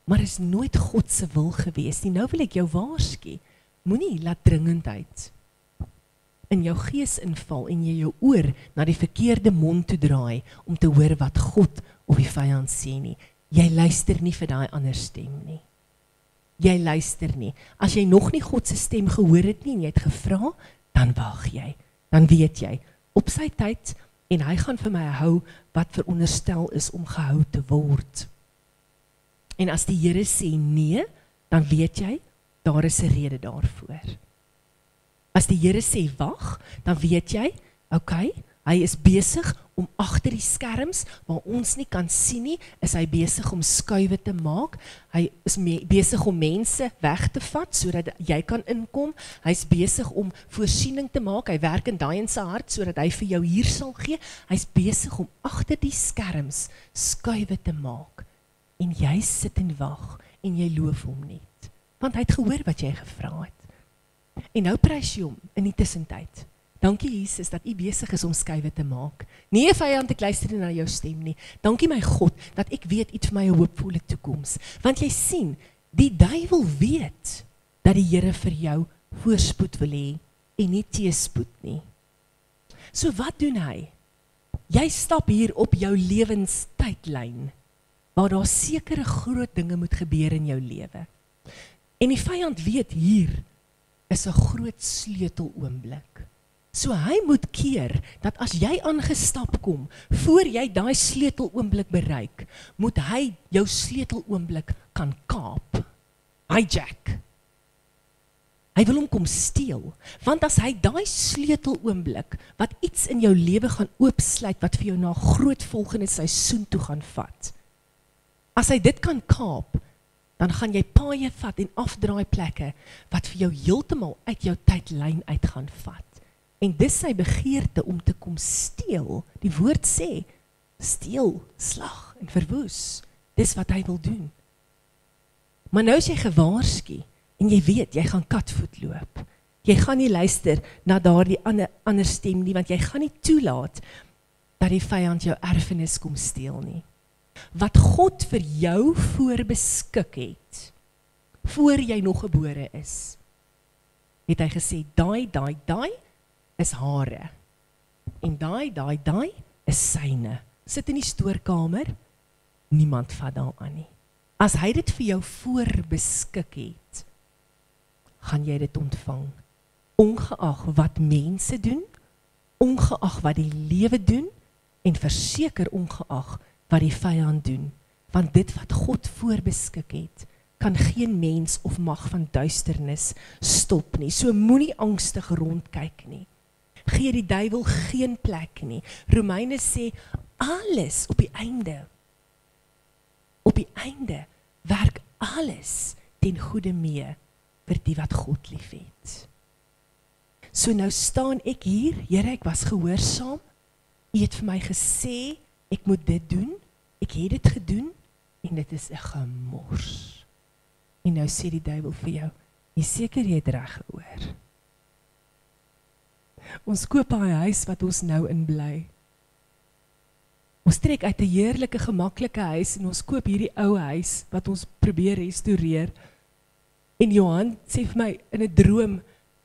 Speaker 2: Maar is nooit God se wil gewees nie. Nou wil ek jou waarsku, moenie laat dringendheid in jou gees inval en jy jou oor na die verkeerde mond toe draai om te hoor wat God of die vyand sê nie. Jy luister nie vir daai ander stem nie. Jy luister nie. As jy nog nie God se stem gehoor het nie en jy het gevra, dan wag jy. Dan weet jy, op sy tyd, en hy gaan vir my hou wat veronderstel is om gehou te word. En as die Here sê nee, dan weet jy, daar is 'n rede daarvoor. As die Here sê wag, dan weet jy, okay, hy is besig om agter die skerms, waar ons nie kan sien nie, is hy besig om skuwe te maak, hy is besig om mense weg te vat, sodat jy kan inkom, hy is besig om voorsiening te maak, hy werk in daai in sy hart, sodat hy vir jou hier sal gee, hy is besig om agter die skerms skuwe te maak, en jy sit en wag, en jy loof hom net, want hy het gehoor wat jy gevra het. En nou prys jy hom in die tussentyd. Dankie Jesus dat U besig is om skuwe te maak. Nee vyand, ek luister nie na jou stem nie. Dankie my God dat ek weet U het vir my 'n hoopvolle toekoms. Want jy sien, die duiwel weet dat die Here vir jou voorspoed wil hê en nie teëspoed nie. So wat doen hy? Jy stap hier op jou lewenstydlyn waar daar sekere groot dinge moet gebeur in jou lewe. En die vyand weet hier is 'n groot sleuteloomblik. So hy moet keer, dat as jy aangestap kom, voor jy daai sleuteloomblik bereik, moet hy jou sleuteloomblik kan kaap. Hijack. Hy wil hom kom steel, want as hy daai sleuteloomblik, wat iets in jou lewe gaan oopsluit, wat vir jou na 'n groot volgende seisoen toe gaan vat, as hy dit kan kaap, dan gaan jy paaie vat en afdraai plekke, wat vir jou heeltemal uit jou tydlyn uit gaan vat. En dis sy begeerte om te kom steel. Die woord sê, steel, slag en verwoes. Dis wat hy wil doen. Maar nou is jy gewaarsku, en jy weet, jy gaan katvoet loop. Jy gaan nie luister na daardie ander stem nie, want jy gaan nie toelaat, dat die vyand jou erfenis kom steel nie. Wat God vir jou voorbeskik het, voor jy nog gebore is, het hy gesê, daai, is hare. En daai is syne. Sit in die stoorkamer, niemand vat daaraan nie. As hy dit vir jou voorbeskik het, gaan jy dit ontvang. Ongeag wat mense doen, ongeag wat die lewe doen, en verseker ongeag wat die vyand doen. Want dit wat God voorbeskik het, kan geen mens of mag van duisternis stop nie. So moenie angstig rondkyk nie. Gee die duiwel geen plek nie. Romeine sê, alles op die einde werk alles ten goeie mee vir die wat God lief het. So nou staan ek hier, Here, ek was gehoorsaam, U het vir my gesê, ek moet dit doen, ek het dit gedoen, en dit is 'n gemors. En nou sê die duiwel vir jou, jy seker jy het reg gehoor. Ons koop daai huis wat ons nou in bly. Ons trek uit 'n heerlike, gemaklike huis en ons koop hierdie ou huis wat ons probeer restoreer. En Johan sê vir my in 'n droom,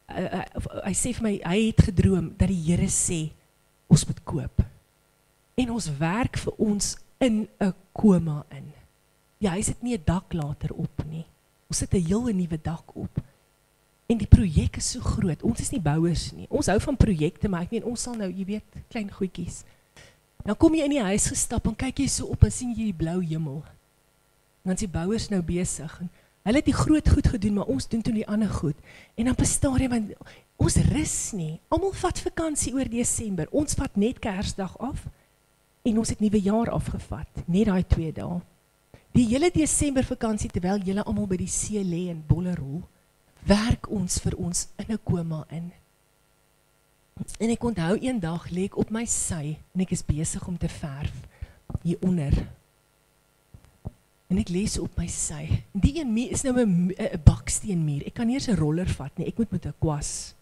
Speaker 2: hy sê vir my, hy het gedroom dat die Here sê, ons moet koop. En ons werk vir ons in 'n koma in. Ja, hy sit nie 'n dak later op nie. Ons sit 'n heel nuwe dak op. En die projek is so groot. Ons is nie bouers nie. Ons hou van projekte, maar ek meen ons sal nou, jy weet, klein goedjies. Dan kom jy in die huis gestap en kyk jy so op en sien jy die blou hemel. Dan is die bouers nou besig en hulle het die groot goed gedoen, maar ons doen toe die ander goed. En dan bestaar jy, want ons rus nie. Almal vat vakansie oor Desember. Ons vat net Kersdag af en ons het nuwe jaar afgevat. Net daai 2 dae. Die hele Desember vakansie, terwyl julle almal by die see lê en bolle rol, werk ons vir ons in 'n koma in. En ek onthou eendag lê ek op my sy en ek is besig om te verf hieronder. En ek lees op my sy. Die een muur is nou 'n baksteenmuur. Ek kan nie eens 'n roller vat nie. Ek moet met 'n kwas.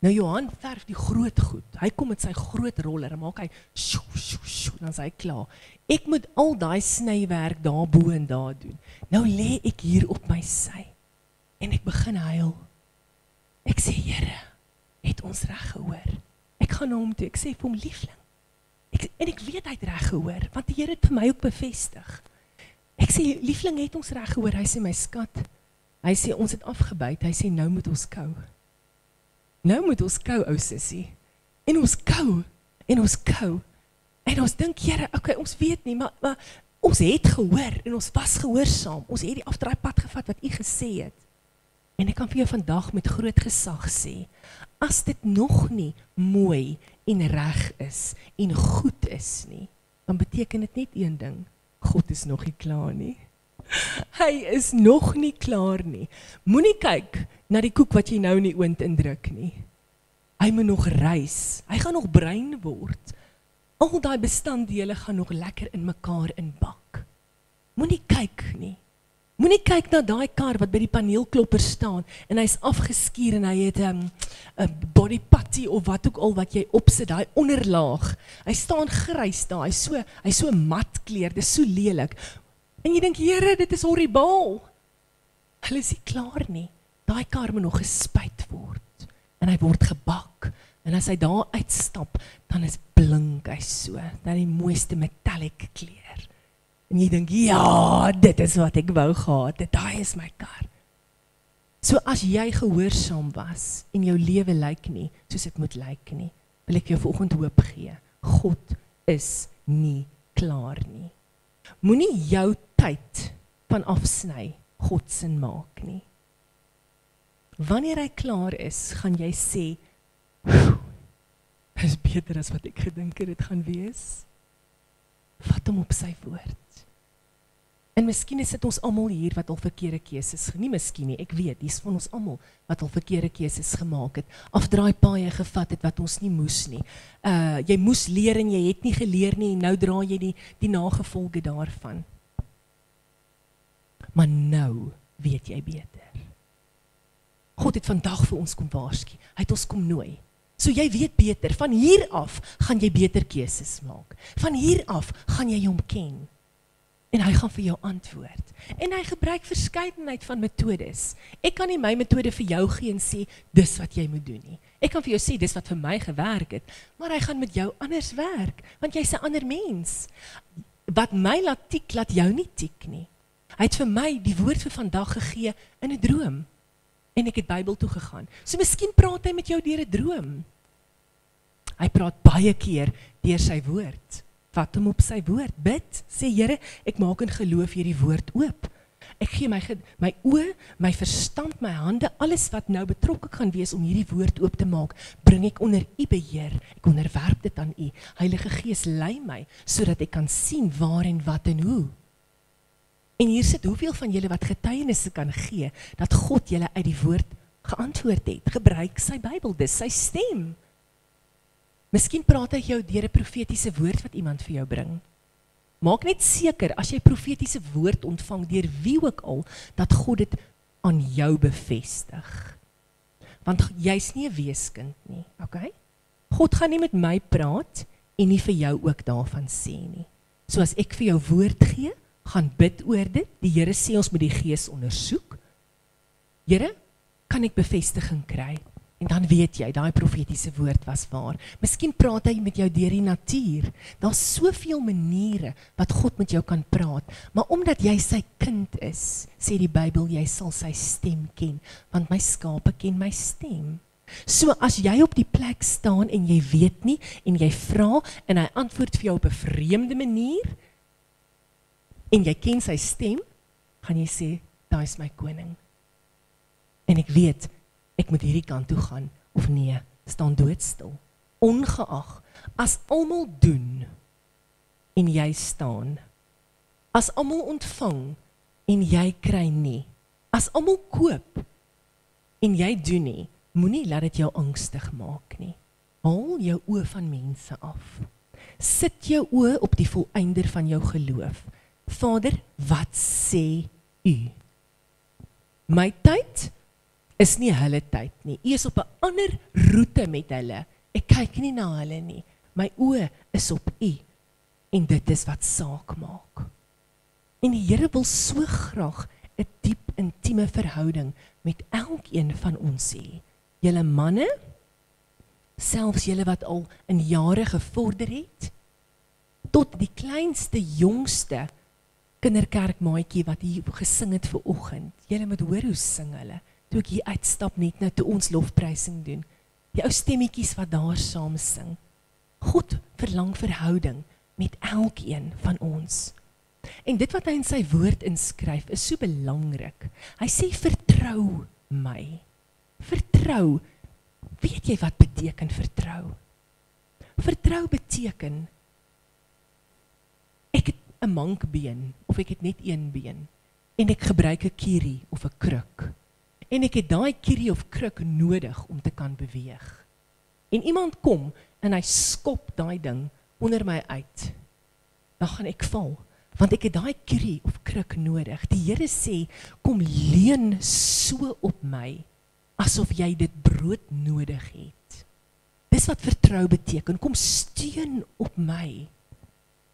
Speaker 2: Nou Johan verf die groot goed. Hy kom met sy groot roller en maak hy sjoe, sjoe, sjoe, dan is hy klaar. Ek moet al daai snywerk daar bo en daar doen. Nou lê ek hier op my sy en ek begin huil. Ek sê, Here, het ons reg gehoor? Ek gaan na hom toe, ek sê vir hom, liefling. En ek weet hy het reg gehoor, want die Here het vir my ook bevestig. Ek sê, liefling, het ons reg gehoor? Hy sê, my skat. Hy sê, ons het afgebyt. Hy sê, nou moet ons kou. Nou moet ons kou, ou sissie. En ons kou, en ons kou. En ons dink, Here, okay, ons weet nie, maar ons het gehoor, en ons was gehoorsaam. Ons het die afdraaipad gevat wat U gesê het. En ek kan vir jou vandag met groot gesag sê, as dit nog nie mooi en reg is, en goed is nie, dan beteken dit net een ding, God is nog nie klaar nie. Hy is nog nie klaar nie. Moenie kyk na die koek wat jy nou in die oond indruk nie. Hy moet nog rys, hy gaan nog bruin word. Al daai bestanddele gaan nog lekker in mekaar inbak. Moenie kyk nie. Moenie kyk na daai kar wat by die paneelklopper staan en hy's afgeskuur en hy het 'n body putty of wat ook al wat jy opsit, daai onderlaag. Hy staan grys daar, hy's so mat kleur, dis so lelik. En jy dink, Here, dit is horribaal. Hulle is nie klaar nie. Daai kar moet nog gespuit word en hy word gebak. En as hy daar uitstap, dan is blink hy so, dan die mooiste metallic kleur. En jy dink, ja, dit is wat ek wou gehad, daai is my kar. So as jy gehoorsaam was, en jou lewe lyk nie, soos dit moet lyk nie, wil ek jou vanoggend hoop gee, God is nie klaar nie. Moenie jou tyd van afsny, God sin maak nie. Wanneer hy klaar is, gaan jy sê, is beter as wat ek gedink het dit gaan wees. Vat hom op sy woord. En miskien is dit ons almal hier wat al verkeerde keuses, nie miskien nie, ek weet, dis van ons almal wat al verkeerde keuses gemaak het, afdraai paaie gevat het wat ons nie moes nie. Jy moes leer en jy het nie geleer nie, en nou dra jy die nagevolge daarvan. Maar nou weet jy beter. God het vandag vir ons kom waarsku, hy het ons kom nooi. So jy weet beter, van hier af gaan jy beter keuses maak. Van hier af gaan jy hom ken. En hy gaan vir jou antwoord. En hy gebruik verskeidenheid van metodes. Ek kan nie my metode vir jou gee en sê, dis wat jy moet doen nie. Ek kan vir jou sê, dis wat vir my gewerk het, maar hy gaan met jou anders werk, want jy's 'n ander mens. Wat my laat tik, laat jou nie tik nie. Hy het vir my die woord vir vandag gegee in 'n droom. En ek het Bybel toe gegaan. So miskien praat hy met jou deur 'n droom. Hy praat baie keer deur sy woord. Vat hom op sy woord, bid, sê Here, ek maak in geloof hierdie woord oop. Ek gee my oë, my verstand, my hande, alles wat nou betrokke kan wees om hierdie woord oop te maak, bring ek onder u beheer. Ek onderwerp dit aan u. Heilige Gees, lei my, sodat ek kan sien waar en wat en hoe. En hier sit hoeveel van julle wat getuienisse kan gee, dat God julle uit die woord geantwoord het. Gebruik sy Bybel, dis sy stem. Miskien praat hy jou deur 'n profetiese woord wat iemand vir jou bring. Maak net seker, as jy profetiese woord ontvang deur wie ook al, dat God dit aan jou bevestig. Want jy's nie 'n weeskind nie, okay? God gaan nie met my praat en nie vir jou ook daarvan sê nie. So as ek vir jou woord gee, gaan bid oor dit. Die Here sê ons moet die Gees ondersoek. Here, kan ek bevestiging kry? En dan weet jy, daai profetiese woord was waar. Miskien praat hy met jou deur die natuur. Daar's soveel maniere wat God met jou kan praat. Maar omdat jy sy kind is, sê die Bybel, jy sal sy stem ken. Want my skape ken my stem. So as jy op die plek staan en jy weet nie, en jy vra, en hy antwoord vir jou op 'n vreemde manier, en jy ken sy stem, gaan jy sê, daai is my koning. En ek weet, ek moet hierdie kant toe gaan, of nee, staan doodstil. Ongeag, as almal doen, en jy staan, as almal ontvang, en jy kry nie, as almal koop, en jy doen nie, moenie laat dit jou angstig maak nie. Haal jou oë van mense af. Sit jou oë op die volëinder van jou geloof. Vader, wat sê u? My tyd is nie hulle tyd nie. U is op 'n ander roete met hulle. Ek kyk nie na hulle nie. My oë is op u. En dit is wat saak maak. En die Here wil so graag 'n diep, intieme verhouding met elkeen van ons hê. Julle manne, selfs julle wat al in jare gevorder het, tot die kleinste, jongste kinderkerkmaatjie wat hier gesing het vir oggend. Julle moet hoor hoe sing hulle. Toe ek hier uitstap net nou toe ons lofprysing doen. Die ou stemmetjies wat daar saam sing. God verlang verhouding met elkeen van ons. En dit wat hy in sy woord inskryf is so belangrik. Hy sê vertrou my. Vertrou. Weet jy wat beteken vertrou? Vertrou beteken ek het 'n mankbeen of ek het net een been en ek gebruik 'n kierie of 'n kruk. En ek het daai kierie of kruk nodig om te kan beweeg. En iemand kom en hy skop daai ding onder my uit. Dan gaan ek val, want ek het daai kierie of kruk nodig. Die Here sê, kom leun so op my, asof jy dit brood nodig het. Dis wat vertrou beteken, kom steun op my,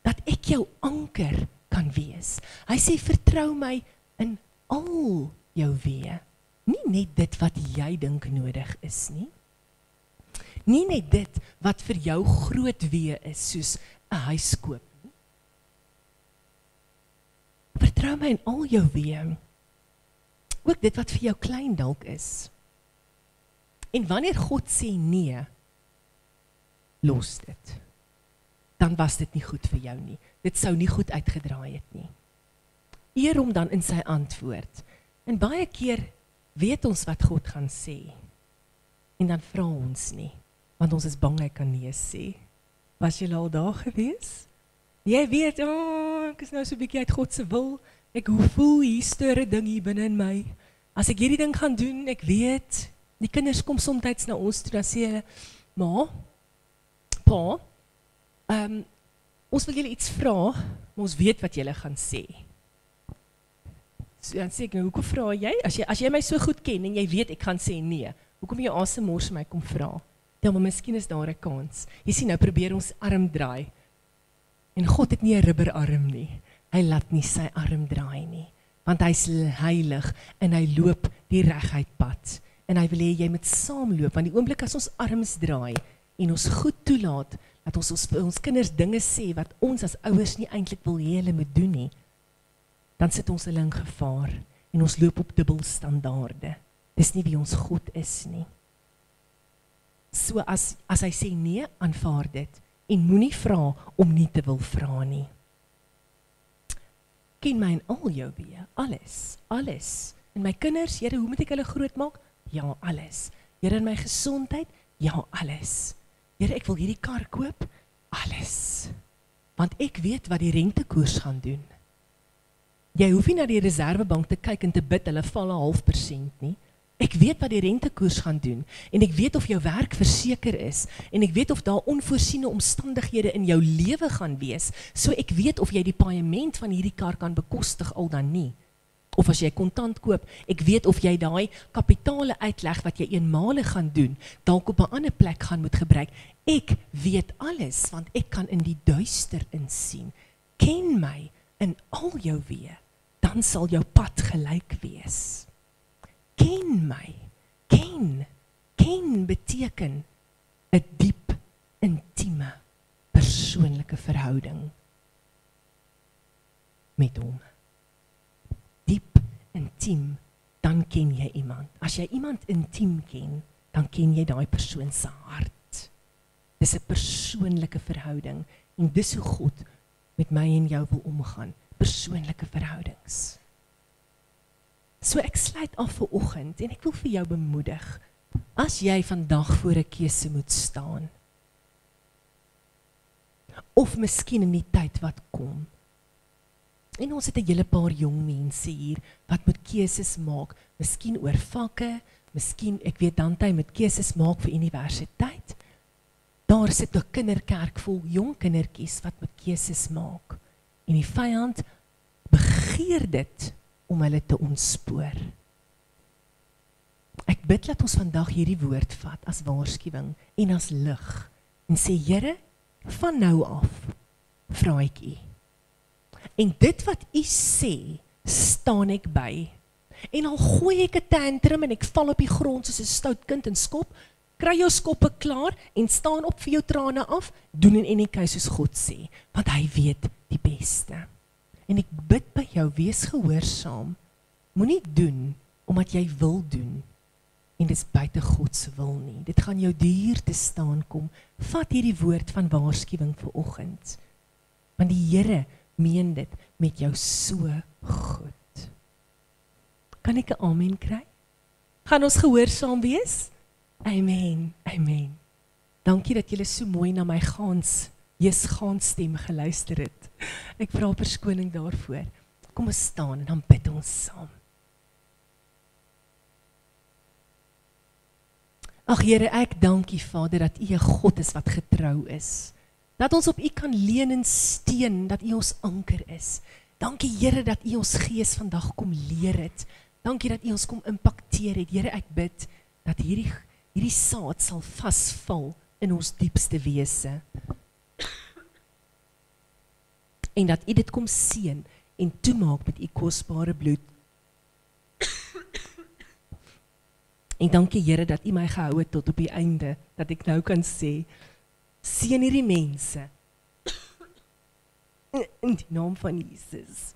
Speaker 2: dat ek jou anker kan wees. Hy sê, vertrou my in al jou weë. Nie net dit wat jy dink nodig is nie. Nie net dit wat vir jou groot weë is, soos 'n huis koop. Vertrou my in al jou weë. Ook dit wat vir jou klein dalk is. En wanneer God sê nee, los dit. Dan was dit nie goed vir jou nie. Dit sou nie goed uitgedraai het nie. Eer hom dan in sy antwoord. En baie keer weet ons wat God gaan sê. En dan vra ons nie, want ons is bang hy kan nee sê. Was jy al daar gewees? Jy weet, ek is nou so 'n bietjie uit God se wil. Ek voel hier stuur 'n ding hier binne in my. As ek hierdie ding gaan doen, ek weet, die kinders kom soms na ons toe, dan sê hulle, ma, pa, ons wil julle iets vra, maar ons weet wat julle gaan sê. So, dan sê ek, hoekom vra jy? As jy my so goed ken en jy weet ek gaan sê nee, hoekom jy asem mors my kom vra? Ja, maar miskien is daar 'n kans. Jy sien, nou probeer ons arm draai. En God het nie 'n rubberarm nie. Hy laat nie sy arm draai nie, want hy's heilig en hy loop die reguit pad. En hy wil hê jy moet saamloop, want die oomblik as ons arms draai en ons goed toelaat, dat ons vir ons kinders dinge sê wat ons as ouers nie eintlik wil hê hulle moet doen nie, dan sit ons hulle in gevaar en ons loop op dubbelstandaarde. Dis nie wie ons God is nie. So as hy sê nee, aanvaar dit en moenie vra om nie te wil vra nie. ken my in al jou weë, alles, alles. En my kinders, Here, hoe moet ek hulle grootmaak? Ja, alles. Here, in my gesondheid? Ja, alles. Here, ek wil hierdie kar koop? Alles. Want ek weet wat die rentekoers gaan doen. Jy hoef nie na die reservebank te kyk en te bid, hulle val 0,5% nie. Ek weet wat die rentekoers gaan doen, en ek weet of jou werk verseker is, en ek weet of daar onvoorsiene omstandighede in jou lewe gaan wees, so ek weet of jy die paaiement van hierdie kar kan bekostig al dan nie. Of as jy kontant koop, ek weet of jy daai kapitale uitleg wat jy eenmalig gaan doen, dalk op 'n ander plek gaan moet gebruik. Ek weet alles, want ek kan in die duister insien. Ken my in al jou weë, dan sal jou pad gelyk wees. Ken my, ken beteken 'n diep, intieme, persoonlike verhouding met hom. Diep, intiem, dan ken jy iemand. As jy iemand intiem ken, dan ken jy daai persoon se hart. Dis 'n persoonlike verhouding, en dis hoe God met my en jou wil omgaan, persoonlike verhoudings. So ek sluit af vir oggend, en ek wil vir jou bemoedig, as jy vandag voor 'n keuse moet staan, of miskien in die tyd wat kom, en ons het 'n hele paar jong mense hier, wat moet keuses maak, miskien oor vakke, miskien, ek weet Dante, met keuses maak vir universiteit, daar sit 'n kinderkerk vol jong kindertjies, wat moet keuses maak, en die vyand begeer dit, om hulle te ontspoor. Ek bid dat ons vandag hierdie woord vat as waarskuwing en as lig en sê, Here, van nou af vra ek U. En dit wat U sê, staan ek by. En al gooi ek 'n tantrum en ek val op die grond soos 'n stout kind en skop, kry jou skoppe klaar en staan op vir jou trane af, doen en ek soos God sê, want hy weet die beste. En ek bid by jou, wees gehoorsaam, moenie doen, omdat jy wil doen, en dit is buite God se wil nie, dit gaan jou duur te staan kom, vat hierdie woord van waarskuwing vir oggend, want die Here meen dit met jou so goed. Kan ek 'n amen kry? Gaan ons gehoorsaam wees? Amen, amen. Dankie dat julle so mooi na my gaanstem geluister het. Ek vra verskoning daarvoor. Kom ons staan en dan bid ons saam. Ag Here, ek dank U Vader dat U 'n God is wat getrou is. Dat ons op U kan leun en steun, dat U ons anker is. Dankie Here dat U ons gees vandag kom leer het. Dankie dat U ons kom impakteer het. Here, ek bid dat hierdie saad sal vasval in ons diepste wese. En dat U dit kom seën en toemaak met U kosbare bloed. En dankie Here dat U my gehou het tot op die einde, dat ek nou kan sê, seën hierdie mense, in die naam van Jesus.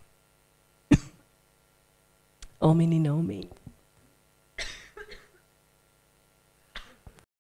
Speaker 2: Amen en amen.